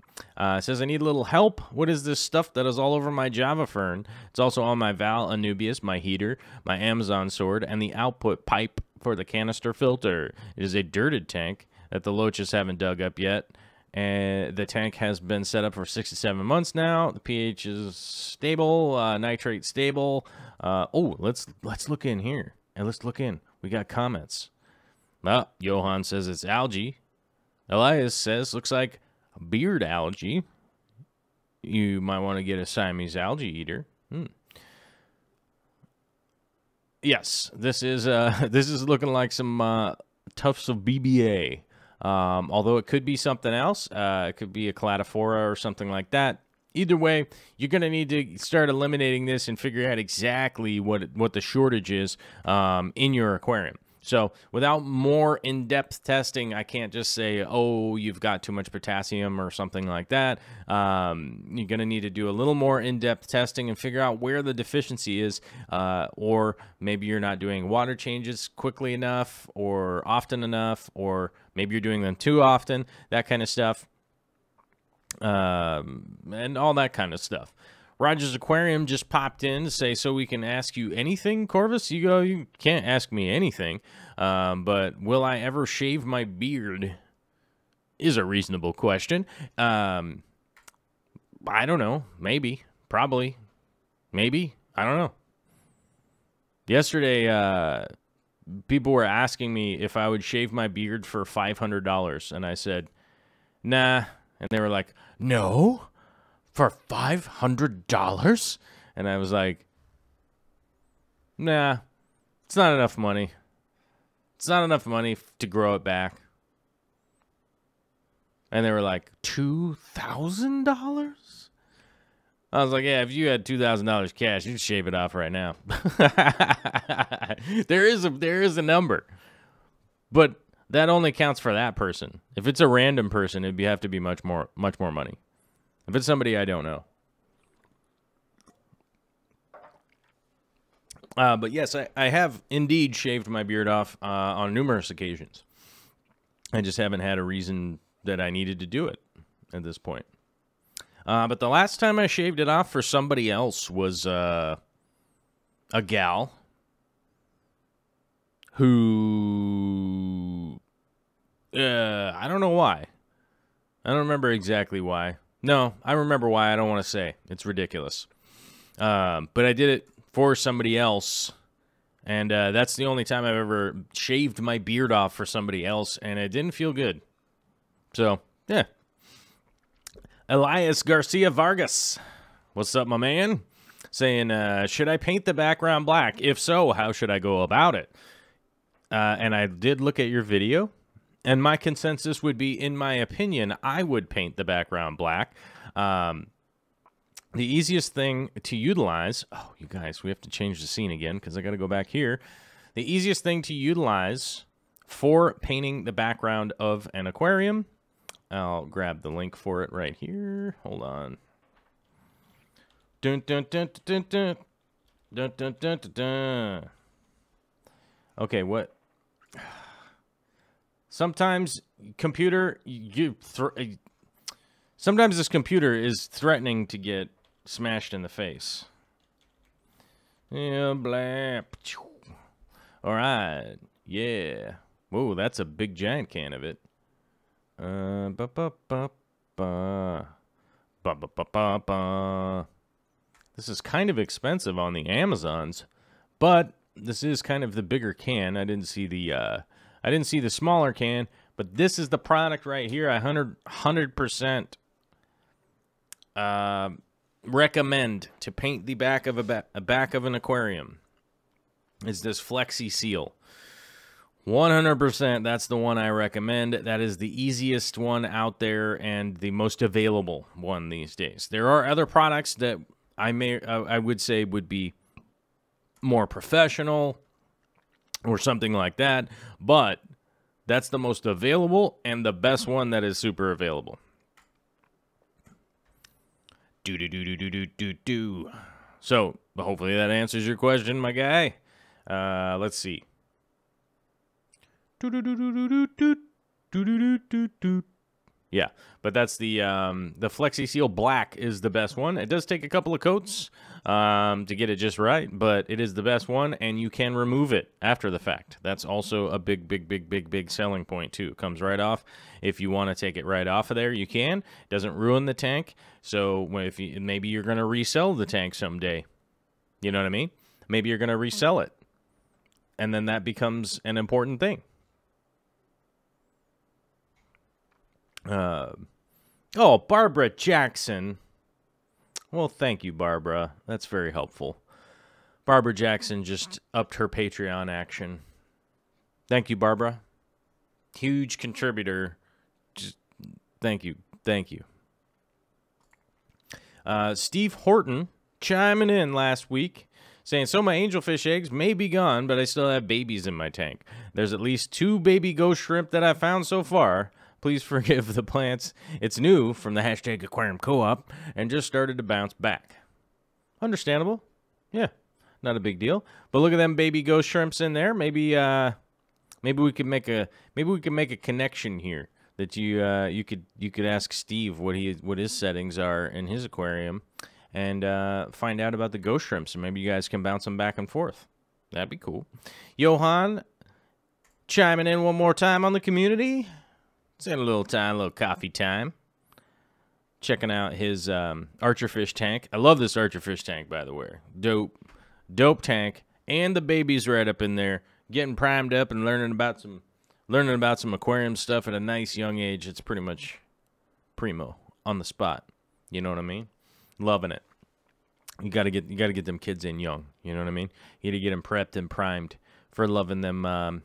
Says, I need a little help. What is this stuff that is all over my Java Fern? It's also on my Val Anubius, my heater, my Amazon sword, and the output pipe for the canister filter. It is a dirted tank that the loaches haven't dug up yet. And the tank has been set up for 6 to 7 months now. The pH is stable, nitrate stable. Let's look in here. And let's look in. We got comments. Well, Johan says it's algae. Elias says, looks like beard algae. You might want to get a Siamese algae eater. Yes, this is looking like some tufts of BBA. Although it could be something else. It could be a cladophora or something like that. Either way, you're going to need to start eliminating this and figure out exactly what the shortage is in your aquarium. So without more in-depth testing, I can't just say, oh, you've got too much potassium or something like that. You're going to need to do a little more in-depth testing and figure out where the deficiency is, or maybe you're not doing water changes quickly enough or often enough, or maybe you're doing them too often, that kind of stuff, and all that kind of stuff. Roger's Aquarium just popped in to say, so we can ask you anything, Corvus? You go, you can't ask me anything, but will I ever shave my beard is a reasonable question. I don't know. Maybe. Probably. Maybe. I don't know. Yesterday, people were asking me if I would shave my beard for $500, and I said, nah. And they were like, no? For $500? And I was like, Nah, it's not enough money. It's not enough money to grow it back. And they were like, $2,000? I was like, yeah, if you had $2,000 cash, you'd shave it off right now. There is a number. But that only counts for that person. If it's a random person, it'd have to be much more money. If it's somebody I don't know. But yes, I have indeed shaved my beard off on numerous occasions. I just haven't had a reason that I needed to do it at this point. But the last time I shaved it off for somebody else was a gal who... I don't know why. I don't remember exactly why. No, I remember why. I don't want to say. It's ridiculous. But I did it for somebody else, and that's the only time I've ever shaved my beard off for somebody else, and it didn't feel good. So, yeah. Elias Garcia Vargas. What's up, my man? Saying, should I paint the background black? If so, how should I go about it? And I did look at your video, and my consensus would be, in my opinion, I would paint the background black. The easiest thing to utilize... Oh, you guys, we have to change the scene again because I got to go back here. The easiest thing to utilize for painting the background of an aquarium... I'll grab the link for it right here. Hold on. Dun, dun, dun, dun, dun, dun, dun, dun, dun, dun. Okay, what? Sometimes sometimes this computer is threatening to get smashed in the face. Yeah, blah. All right. Yeah. Whoa, that's a big giant can of it. This is kind of expensive on the Amazons, but this is kind of the bigger can. I didn't see the smaller can, but this is the product right here. I 100% recommend to paint the back of a back of an aquarium. Is this Flexi Seal. 100%, that's the one I recommend. That is the easiest one out there and the most available one these days. There are other products that I would say would be more professional or something like that, but that's the most available and the best one that is super available. So, hopefully that answers your question, my guy. Let's see. Yeah, but that's the Flexi Seal Black is the best one. It does take a couple of coats to get it just right, but it is the best one, and you can remove it after the fact. That's also a big selling point too. It comes right off. If you want to take it right off of there, you can. It doesn't ruin the tank. So if maybe you're going to resell the tank someday, you know what I mean? Maybe you're going to resell it, and then that becomes an important thing. Oh, Barbara Jackson. Well, thank you, Barbara. That's very helpful. Barbara Jackson just upped her Patreon action. Thank you, Barbara. Huge contributor. Just thank you. Thank you. Steve Horton chiming in last week saying, so my angelfish eggs may be gone, but I still have babies in my tank. There's at least 2 baby ghost shrimp that I found so far. Please forgive the plants. It's new from the hashtag Aquarium Co-op and just started to bounce back. Understandable. Yeah, not a big deal. But look at them baby ghost shrimps in there. Maybe we could make a connection here that you could ask Steve what his settings are in his aquarium and find out about the ghost shrimps, and maybe you guys can bounce them back and forth. That'd be cool. Johan chiming in one more time on the community. It's got a little coffee time. Checking out his archerfish tank. I love this archerfish tank, by the way. Dope tank, and the baby's right up in there, getting primed up and learning about some aquarium stuff at a nice young age. It's pretty much primo on the spot. You know what I mean? Loving it. You got to get them kids in young. You know what I mean? You got to get them prepped and primed for loving them. Them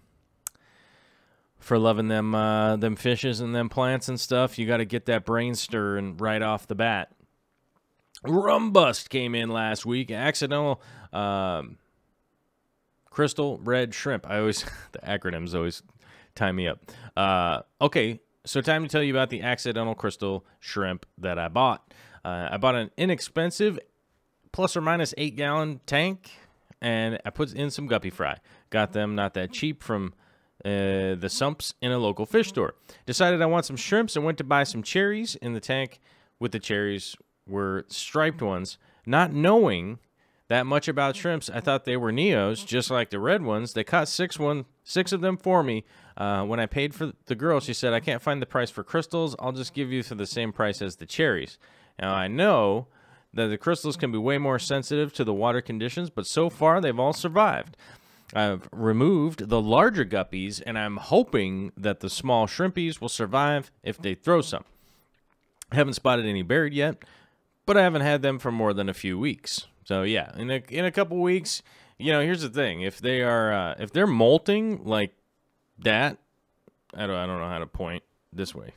fishes and them plants and stuff. You got to get that brain stirring right off the bat. Rum Bust came in last week. Accidental crystal red shrimp. The acronyms always tie me up. Okay, so time to tell you about the accidental crystal shrimp that I bought. I bought an inexpensive plus or minus 8-gallon tank, and I put in some guppy fry. Got them not that cheap from the sumps in a local fish store. Decided I want some shrimps and went to buy some cherries. In the tank with the cherries were striped ones. Not knowing that much about shrimps, I thought they were Neos, just like the red ones. They caught six of them for me. When I paid for the girl, she said, I can't find the price for crystals. I'll just give you for the same price as the cherries. Now, I know that the crystals can be way more sensitive to the water conditions, but so far they've all survived. I've removed the larger guppies, and I'm hoping that the small shrimpies will survive if they throw some. I haven't spotted any buried yet, but I haven't had them for more than a few weeks. So yeah, in a couple weeks, here's the thing: if they're molting like that, I don't know how to point this way.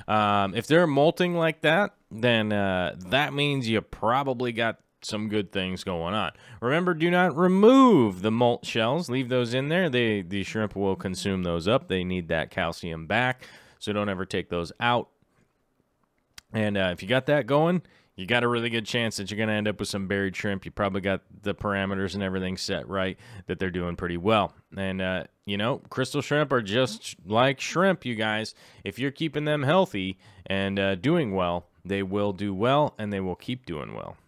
If they're molting like that, then that means you probably got some good things going on. Remember, do not remove the molt shells. Leave those in there. The shrimp will consume those up. They need that calcium back, so don't ever take those out. And if you got that going, you got a really good chance that you're going to end up with some buried shrimp. You probably got the parameters and everything set right, that they're doing pretty well. And, crystal shrimp are just like shrimp, you guys. If you're keeping them healthy and doing well, they will do well, and they will keep doing well.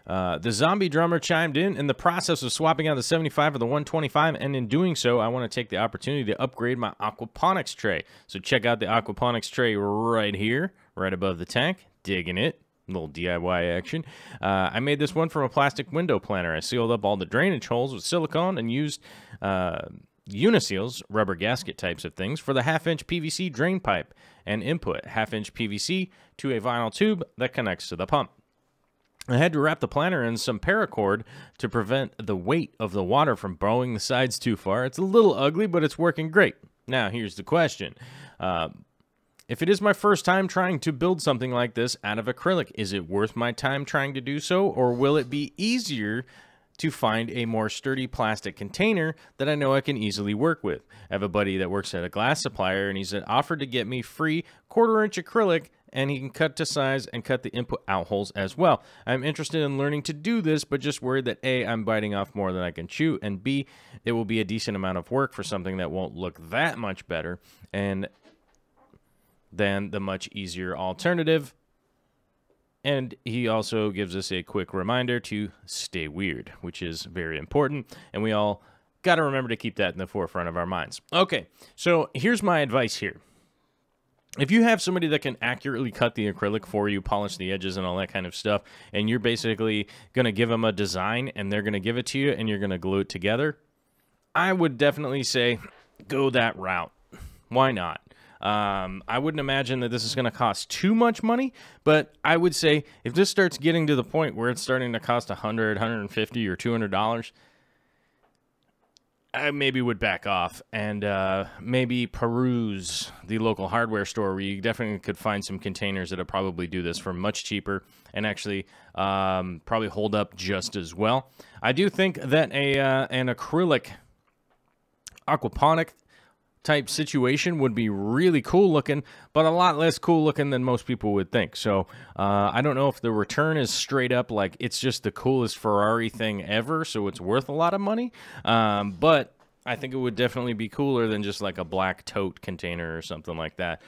The zombie drummer chimed in the process of swapping out the 75 for the 125, and in doing so, I want to take the opportunity to upgrade my aquaponics tray. So check out the aquaponics tray right here, right above the tank. Digging it. A little DIY action. I made this one from a plastic window planter. I sealed up all the drainage holes with silicone and used Uniseals, rubber gasket types of things, for the 1/2-inch PVC drain pipe and input 1/2-inch PVC to a vinyl tube that connects to the pump. I had to wrap the planter in some paracord to prevent the weight of the water from bowing the sides too far. It's a little ugly, but it's working great. Now, here's the question. If it is my first time trying to build something like this out of acrylic, is it worth my time trying to do so, or will it be easier to find a more sturdy plastic container that I know I can easily work with? I have a buddy that works at a glass supplier, and he's offered to get me free 1/4-inch acrylic, and he can cut to size and cut the input out holes as well. I'm interested in learning to do this, but just worried that A, I'm biting off more than I can chew, and B, it will be a decent amount of work for something that won't look that much better and than the much easier alternative. And he also gives us a quick reminder to stay weird, which is very important, and we all got to remember to keep that in the forefront of our minds. Okay, so here's my advice here. If you have somebody that can accurately cut the acrylic for you, polish the edges and all that kind of stuff, and you're basically going to give them a design and they're going to give it to you and you're going to glue it together, I would definitely say go that route. Why not? I wouldn't imagine that this is going to cost too much money, but I would say if this starts getting to the point where it's starting to cost $100, $150, or $200, I maybe would back off and maybe peruse the local hardware store, where you definitely could find some containers that'll probably do this for much cheaper and actually probably hold up just as well. I do think that an acrylic aquaponic type situation would be really cool looking, but a lot less cool looking than most people would think. So I don't know if the return is straight up like it's just the coolest Ferrari thing ever, so it's worth a lot of money. But I think it would definitely be cooler than just like a black tote container or something like that.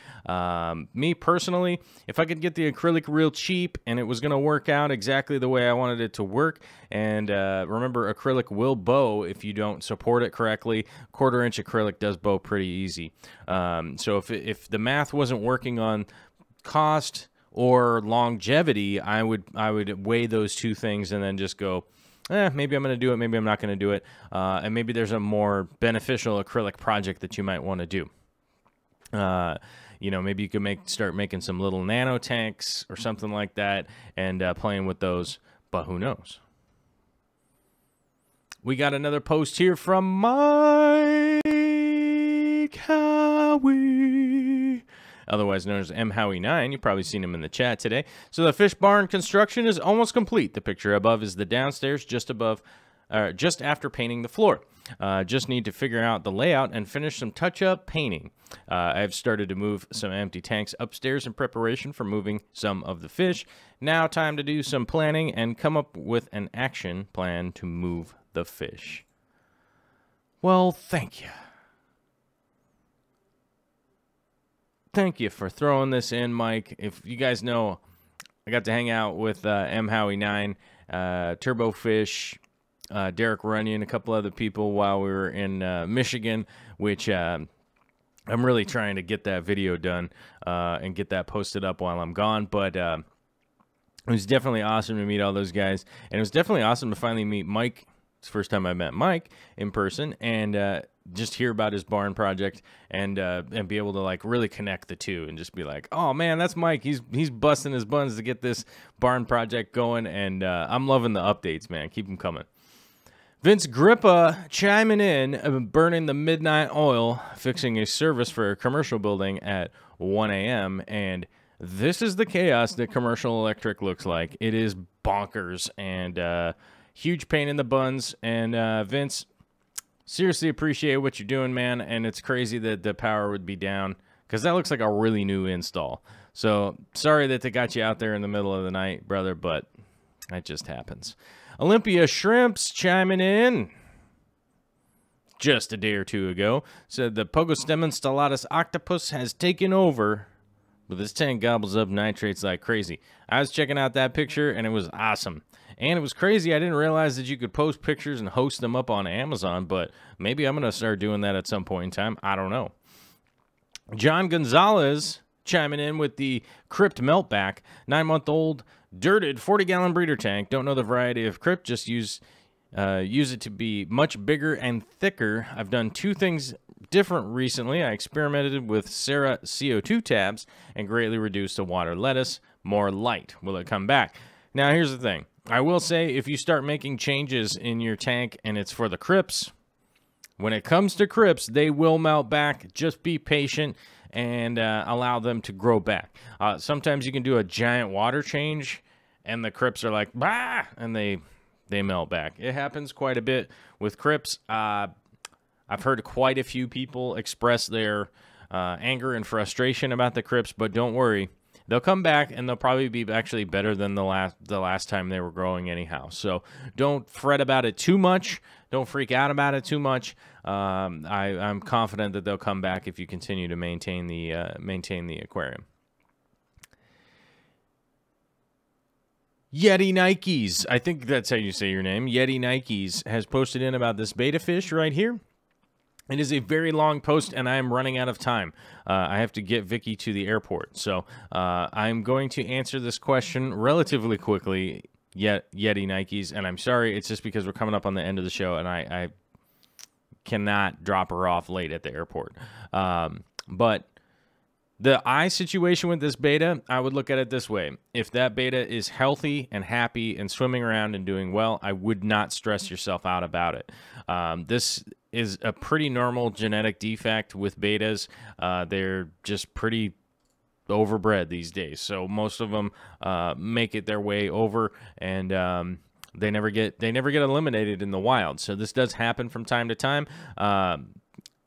Me personally, if I could get the acrylic real cheap and it was going to work out exactly the way I wanted it to work, and remember, acrylic will bow if you don't support it correctly. 1/4-inch acrylic does bow pretty easy. So if the math wasn't working on cost or longevity, I would weigh those two things and then just go, maybe I'm going to do it, maybe I'm not going to do it, and maybe there's a more beneficial acrylic project that you might want to do. Maybe you could start making some little nano tanks or something like that and playing with those. but who knows? We got another post here from Mike Howie, otherwise known as mhowie9. You've probably seen him in the chat today. So the fish barn construction is almost complete. The picture above is the downstairs, just after painting the floor. Just need to figure out the layout and finish some touch-up painting. I've started to move some empty tanks upstairs in preparation for moving some of the fish. Now time to do some planning and come up with an action plan to move the fish. Well, thank you. Thank you for throwing this in, Mike. If you guys know, I got to hang out with mhowie9, Turbofish, Derek Runyon, a couple other people while we were in Michigan, which I'm really trying to get that video done and get that posted up while I'm gone. But it was definitely awesome to meet all those guys. And it was definitely awesome to finally meet Mike. It's the first time I met Mike in person, and just hear about his barn project and be able to like really connect the two and just be like, oh man, that's Mike. He's busting his buns to get this barn project going, and I'm loving the updates, man. Keep them coming. Vince Grippa chiming in, burning the midnight oil, fixing a service for a commercial building at 1 a.m. And this is the chaos that commercial electric looks like. It is bonkers and huge pain in the buns. And Vince, seriously appreciate what you're doing, man. And it's crazy that the power would be down because that looks like a really new install. So sorry that they got you out there in the middle of the night, brother, but that just happens. Olympia Shrimps chiming in just a day or two ago. Said the Pogostemon stellatus octopus has taken over, but this tank gobbles up nitrates like crazy. I was checking out that picture, and it was awesome. And it was crazy. I didn't realize that you could post pictures and host them up on Amazon, but maybe I'm going to start doing that at some point in time. I don't know. John Gonzalez chiming in with the Crypt Meltback, 9-month-old dirted 40-gallon breeder tank. Don't know the variety of Crypt, just use it to be much bigger and thicker. I've done two things different recently. I experimented with Sarah CO2 tabs and greatly reduced the water lettuce. More light. Will it come back? Now, here's the thing. I will say if you start making changes in your tank and it's for the crypts, when it comes to crypts, they will melt back. Just be patient and allow them to grow back. Sometimes you can do a giant water change and the crypts are like, bah, and they melt back. It happens quite a bit with crypts. I've heard quite a few people express their anger and frustration about the crypts, but don't worry. They'll come back, and they'll probably be actually better than the last time they were growing anyhow. So don't fret about it too much. Don't freak out about it too much. I'm confident that they'll come back if you continue to maintain the aquarium. Yeti Nikes, I think that's how you say your name. Yeti Nikes has posted in about this beta fish right here. It is a very long post, and I am running out of time. I have to get Vicky to the airport. So I'm going to answer this question relatively quickly, Yeti Nikes. And I'm sorry, it's just because we're coming up on the end of the show, and I cannot drop her off late at the airport. But the eye situation with this beta, I would look at it this way. If that beta is healthy and happy and swimming around and doing well, I would not stress yourself out about it. This is a pretty normal genetic defect with betas. They're just pretty overbred these days. So most of them make it their way over, and they never get eliminated in the wild. So this does happen from time to time,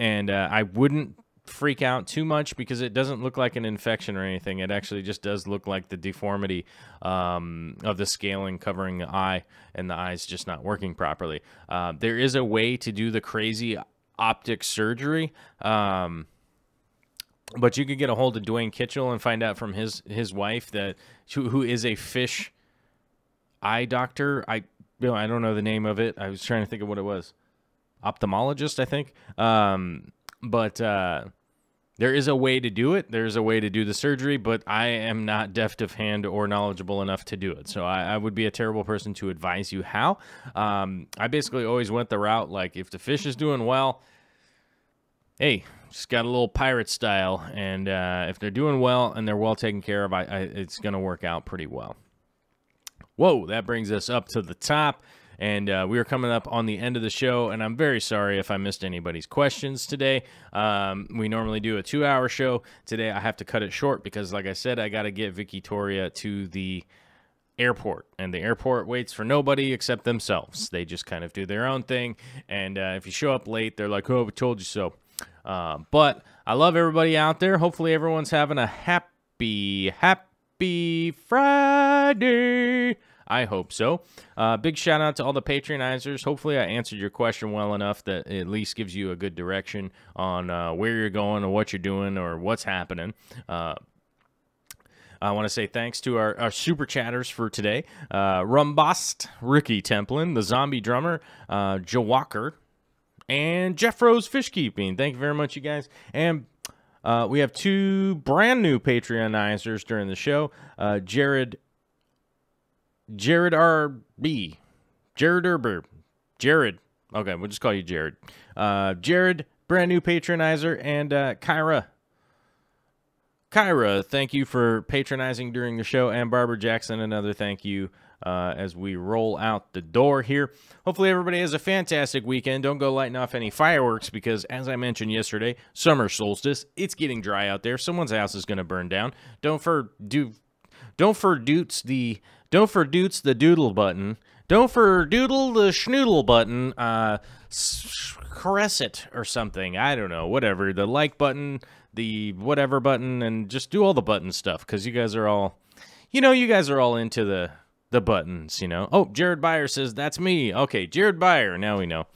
and I wouldn't freak out too much because it doesn't look like an infection or anything. It actually just does look like the deformity of the scaling covering the eye, and the eye's just not working properly. There is a way to do the crazy optic surgery, but you could get a hold of Dwayne Kitchell and find out from his wife that who is a fish eye doctor. I don't know the name of it. I was trying to think of what it was. Ophthalmologist, I think. But there is a way to do it. There's a way to do the surgery, but I am not deft of hand or knowledgeable enough to do it. So I would be a terrible person to advise you how. I basically always went the route, like, if the fish is doing well, hey, just got a little pirate style. And if they're doing well and they're well taken care of, it's going to work out pretty well. Whoa, that brings us up to the top. And we are coming up on the end of the show, and I'm very sorry if I missed anybody's questions today. We normally do a 2-hour show. Today I have to cut it short because, like I said, I got to get Victoria to the airport, and the airport waits for nobody except themselves. They just kind of do their own thing, and if you show up late, they're like, oh, we told you so. But I love everybody out there. Hopefully everyone's having a happy Friday. I hope so. Big shout out to all the Patreonizers. Hopefully I answered your question well enough that it at least gives you a good direction on where you're going or what you're doing or what's happening. I want to say thanks to our super chatters for today. Rumbost, Ricky Templin, the Zombie Drummer, Joe Walker, and Jeff Rose Fishkeeping. Thank you very much, you guys. And we have 2 brand new Patreonizers during the show. Jared RB. Jared Erber. Jared. Okay, we'll just call you Jared. Jared, brand new patronizer, and Kyra. Kyra, thank you for patronizing during the show, and Barbara Jackson, another thank you as we roll out the door here. Hopefully everybody has a fantastic weekend. Don't go lighting off any fireworks because, as I mentioned yesterday, summer solstice, it's getting dry out there. Someone's house is going to burn down. Don't fordoots the doodle button. Don't fordoodle the schnoodle button. Caress it or something. I don't know. Whatever. The like button, the whatever button, and just do all the button stuff because you guys are all, you guys are all into the buttons, Oh, Jared Byer says, that's me. Okay, Jared Byer. Now we know.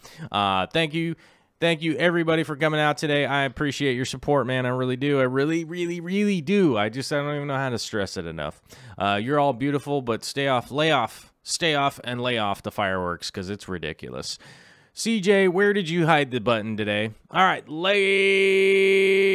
Thank you. Thank you, everybody, for coming out today. I appreciate your support, man. I really do. I really, really, really do. I don't even know how to stress it enough. You're all beautiful, but stay off, and lay off the fireworks because it's ridiculous. CJ, where did you hide the button today? All right, lay